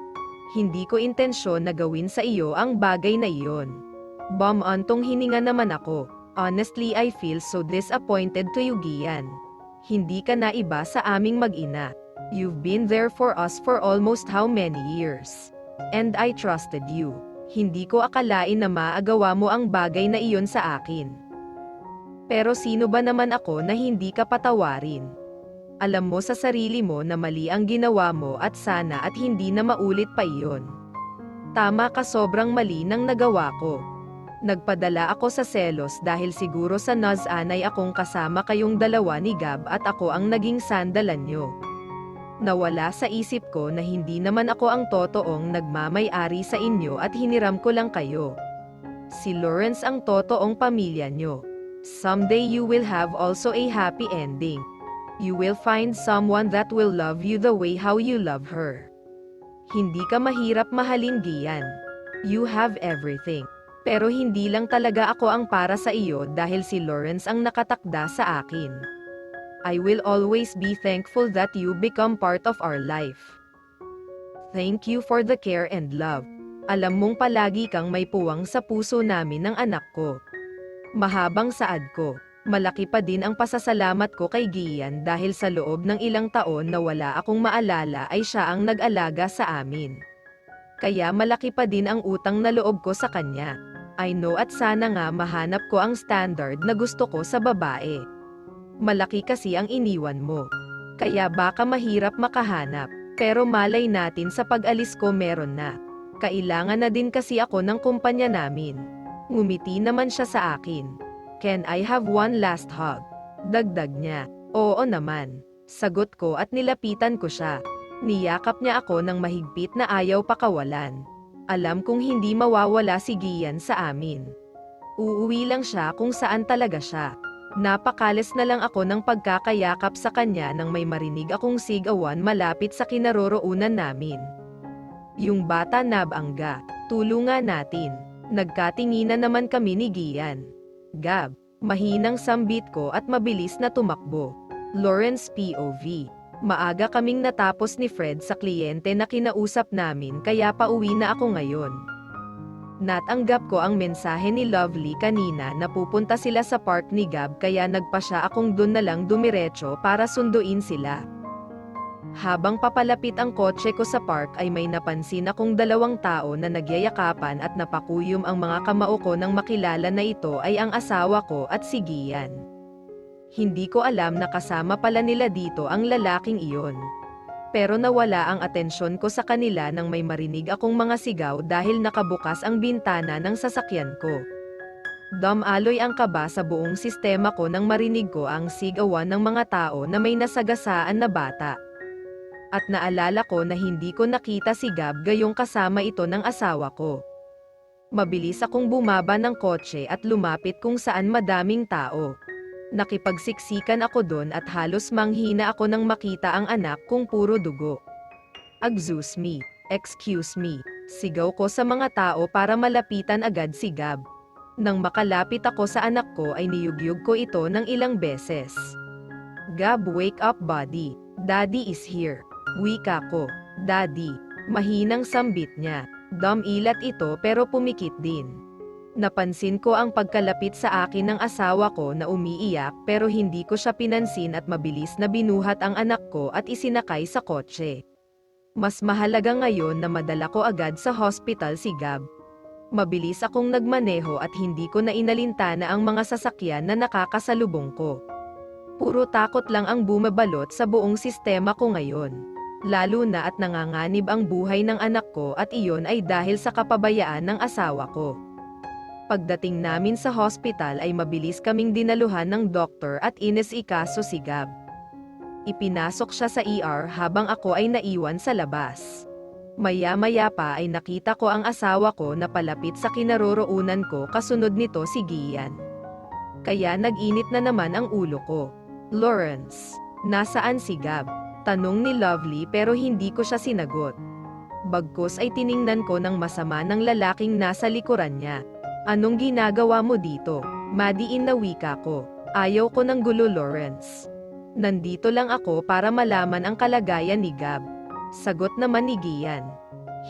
Hindi ko intensyon na gawin sa iyo ang bagay na iyon. Antong hininga naman ako. Honestly I feel so disappointed to you Gian. Hindi ka na iba sa aming mag-ina. You've been there for us for almost how many years? And I trusted you. Hindi ko akalain na maagawa mo ang bagay na iyon sa akin. Pero sino ba naman ako na hindi ka patawarin? Alam mo sa sarili mo na mali ang ginawa mo at sana at hindi na maulit pa iyon. Tama ka, sobrang mali ng nagawa ko. Nagpadala ako sa selos dahil siguro sa naz-anay akong kasama kayong dalawa ni Gab at ako ang naging sandalan nyo. Nawala sa isip ko na hindi naman ako ang totoong nagmamay-ari sa inyo at hiniram ko lang kayo. Si Lawrence ang totoong pamilya nyo. Someday you will have also a happy ending. You will find someone that will love you the way how you love her. Hindi ka mahirap mahalin, Gian. You have everything. Pero hindi lang talaga ako ang para sa iyo dahil si Lawrence ang nakatakda sa akin. I will always be thankful that you become part of our life. Thank you for the care and love. Alam mong palagi kang may puwang sa puso namin ng anak ko. Mahabang saad ko. Malaki pa din ang pasasalamat ko kay Gian dahil sa loob ng ilang taon na wala akong maalala ay siya ang nag-alaga sa amin. Kaya malaki pa din ang utang na loob ko sa kanya. I know at sana nga mahanap ko ang standard na gusto ko sa babae. Malaki kasi ang iniwan mo. Kaya baka mahirap makahanap. Pero malay natin sa pag-alis ko meron na. Kailangan na din kasi ako ng kumpanya namin. Ngumiti naman siya sa akin. Can I have one last hug? Dagdag niya. Oo naman. Sagot ko at nilapitan ko siya. Niyakap niya ako ng mahigpit na ayaw pakawalan. Alam kong hindi mawawala si Gian sa amin. Uuwi lang siya kung saan talaga siya. Napakalis na lang ako ng pagkakayakap sa kanya nang may marinig akong sigawan malapit sa kinaroroonan namin. Yung bata nabangga. Tulungan natin. Nagkatinginan naman kami ni Gian. Gab, mahinang sambit ko at mabilis na tumakbo. Lawrence POV. Maaga kaming natapos ni Fred sa kliyente na kinausap namin kaya pauwi na ako ngayon. Natanggap ko ang mensahe ni Lovely kanina na pupunta sila sa park ni Gab kaya nagpasya akong dun na lang dumiretso para sunduin sila. Habang papalapit ang kotse ko sa park ay may napansin akong dalawang tao na nagyayakapan at napakuyom ang mga kamao ko nang makilala na ito ay ang asawa ko at si Gian. Hindi ko alam na kasama pala nila dito ang lalaking iyon. Pero nawala ang atensyon ko sa kanila nang may marinig akong mga sigaw dahil nakabukas ang bintana ng sasakyan ko. Dumaloy ang kaba sa buong sistema ko nang marinig ko ang sigawan ng mga tao na may nasagasaan na bata. At naalala ko na hindi ko nakita si Gab gayong kasama ito ng asawa ko. Mabilis akong bumaba ng kotse at lumapit kung saan madaming tao. Nakipagsiksikan ako doon at halos manghina ako nang makita ang anak kong puro dugo. Excuse me, sigaw ko sa mga tao para malapitan agad si Gab. Nang makalapit ako sa anak ko ay niyugyug ko ito ng ilang beses. Gab, wake up buddy, daddy is here. Wika ko, Daddy. Mahinang sambit niya. Ilat ito pero pumikit din. Napansin ko ang pagkalapit sa akin ng asawa ko na umiiyak pero hindi ko siya pinansin at mabilis na binuhat ang anak ko at isinakay sa kotse. Mas mahalaga ngayon na madala ko agad sa hospital si Gab. Mabilis akong nagmaneho at hindi ko na inalintana ang mga sasakyan na nakakasalubong ko. Puro takot lang ang bumabalot sa buong sistema ko ngayon. Lalo na at nanganganib ang buhay ng anak ko at iyon ay dahil sa kapabayaan ng asawa ko. Pagdating namin sa hospital ay mabilis kaming dinaluhan ng doktor at inisikaso si Gab. Ipinasok siya sa ER habang ako ay naiwan sa labas. Maya-maya pa ay nakita ko ang asawa ko na palapit sa kinaroroonan ko kasunod nito si Gian. Kaya nag-init na naman ang ulo ko. Lawrence, nasaan si Gab? Tanong ni Lovely pero hindi ko siya sinagot. Bagkus ay tiningnan ko ng masama ng lalaking nasa likuran niya. Anong ginagawa mo dito? Madiin na wika ko. Ayaw ko ng gulo, Lawrence. Nandito lang ako para malaman ang kalagayan ni Gab. Sagot naman ni Gian.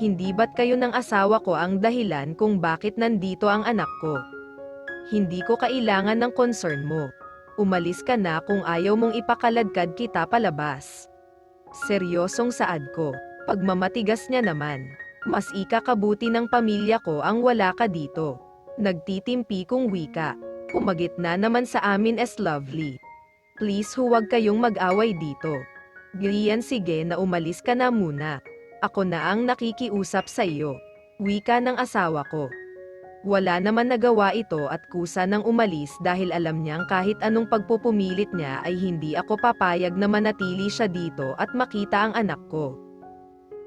Hindi ba't kayo ng asawa ko ang dahilan kung bakit nandito ang anak ko? Hindi ko kailangan ng concern mo. Umalis ka na kung ayaw mong ipakaladkad kita palabas. Seryosong saad ko. Pagmamatigas niya naman. Mas ikakabuti ng pamilya ko ang wala ka dito. Nagtitimpi kong wika. Pumagit na naman sa amin as Lovely. Please huwag kayong mag-away dito. Grian, sige na umalis ka na muna. Ako na ang nakikiusap sa iyo. Wika ng asawa ko. Wala naman nagawa ito at kusa nang umalis dahil alam niyang kahit anong pagpupumilit niya ay hindi ako papayag na manatili siya dito at makita ang anak ko.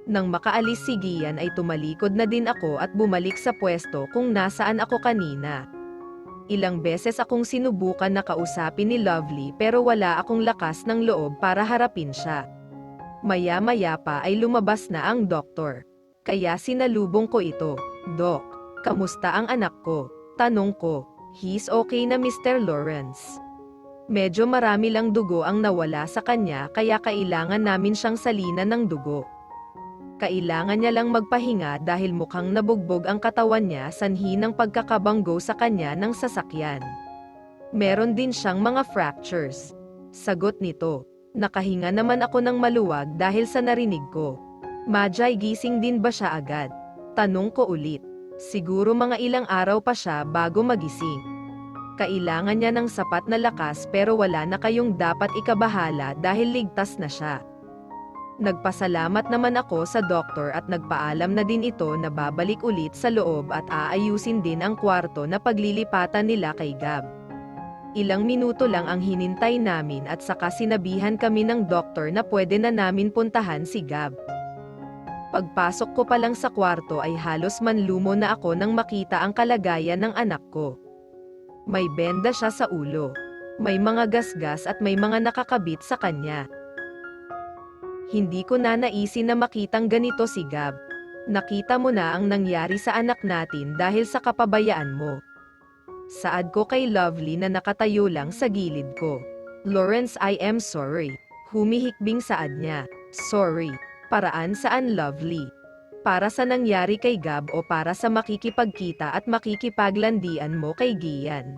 Nang makaalis si Gian ay tumalikod na din ako at bumalik sa pwesto kung nasaan ako kanina. Ilang beses akong sinubukan na kausapin ni Lovely pero wala akong lakas ng loob para harapin siya. Maya-maya pa ay lumabas na ang doktor. Kaya sinalubong ko ito. Doc, kamusta ang anak ko? Tanong ko. He's okay na Mr. Lawrence. Medyo marami lang dugo ang nawala sa kanya kaya kailangan namin siyang salinan ng dugo. Kailangan niya lang magpahinga dahil mukhang nabugbog ang katawan niya sanhi ng pagkakabanggo sa kanya ng sasakyan. Meron din siyang mga fractures. Sagot nito. Nakahinga naman ako ng maluwag dahil sa narinig ko. Majay, gising din ba siya agad? Tanong ko ulit. Siguro mga ilang araw pa siya bago magising. Kailangan niya ng sapat na lakas pero wala na kayong dapat ikabahala dahil ligtas na siya. Nagpasalamat naman ako sa doktor at nagpaalam na din ito na babalik ulit sa loob at aayusin din ang kwarto na paglilipatan nila kay Gab. Ilang minuto lang ang hinintay namin at saka sinabihan kami ng doktor na pwede na namin puntahan si Gab. Pagpasok ko pa lang sa kwarto ay halos manlumo na ako nang makita ang kalagayan ng anak ko. May benda siya sa ulo. May mga gasgas at may mga nakakabit sa kanya. Hindi ko na naisin na makitang ganito si Gab. Nakita mo na ang nangyari sa anak natin dahil sa kapabayaan mo. Saad ko kay Lovely na nakatayo lang sa gilid ko. Lawrence, I am sorry. Humihikbing saad niya. Sorry. Paraan saan, Lovely? Para sa nangyari kay Gab o para sa makikipagkita at makikipaglandian mo kay Gian?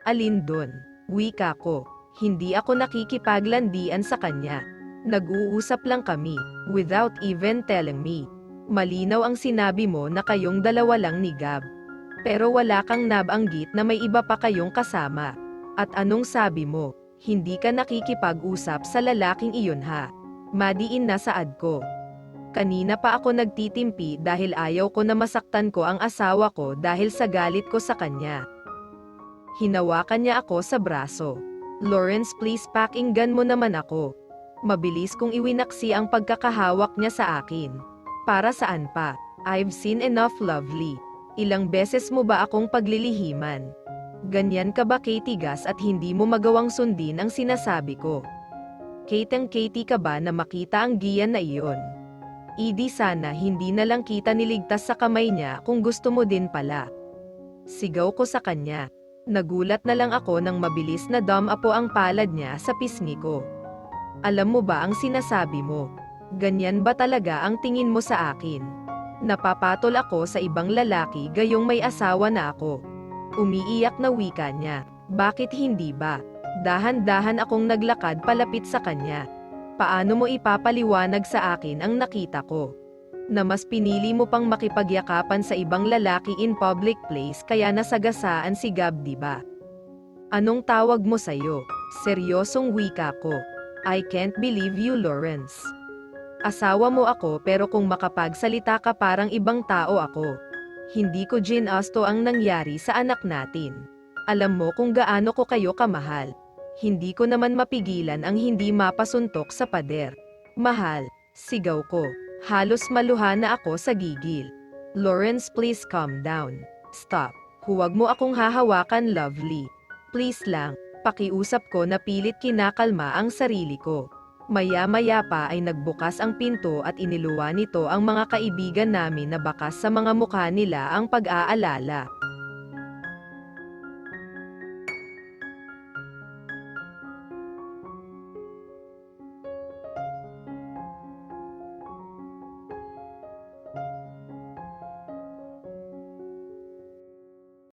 Alin dun? Wika ko. Hindi ako nakikipaglandian sa kanya. Nag-uusap lang kami, without even telling me. Malinaw ang sinabi mo na kayong dalawa lang ni Gab. Pero wala kang nabanggit na may iba pa kayong kasama. At anong sabi mo? Hindi ka nakikipag-usap sa lalaking iyon, ha? Madiin na saad ko. Kanina pa ako nagtitimpi dahil ayaw ko na masaktan ko ang asawa ko dahil sa galit ko sa kanya. Hinawakan niya ako sa braso. Lawrence, please pakinggan mo naman ako. Mabilis kong iwinaksi ang pagkakahawak niya sa akin. Para saan pa? I've seen enough, Lovely. Ilang beses mo ba akong paglilihiman? Ganyan ka ba katigas at hindi mo magawang sundin ang sinasabi ko? Katie ka ba na makita ang Gian na iyon? Idi sana hindi na lang kita niligtas sa kamay niya kung gusto mo din pala. Sigaw ko sa kanya. Nagulat na lang ako nang mabilis na dumapo ang palad niya sa pisngi ko. Alam mo ba ang sinasabi mo? Ganyan ba talaga ang tingin mo sa akin? Napapatol ako sa ibang lalaki gayong may asawa na ako. Umiiyak na wika niya. Bakit hindi ba? Dahan-dahan akong naglakad palapit sa kanya. Paano mo ipapaliwanag sa akin ang nakita ko? Na mas pinili mo pang makipagyakapan sa ibang lalaki in public place kaya nasagasaan si Gab, di ba? Anong tawag mo sa'yo? Seryosong wika ko. I can't believe you, Lawrence. Asawa mo ako pero kung makapagsalita ka parang ibang tao ako. Hindi ko ginasto ang nangyari sa anak natin. Alam mo kung gaano ko kayo kamahal. Hindi ko naman mapigilan ang hindi mapasuntok sa pader. Mahal, sigaw ko. Halos maluha na ako sa gigil. Lawrence, please calm down. Stop. Huwag mo akong hahawakan, Lovely. Please lang. Pakiusap ko na pilit kinakalma ang sarili ko. Maya-maya pa ay nagbukas ang pinto at iniluwa nito ang mga kaibigan namin na bakas sa mga mukha nila ang pag-aalala.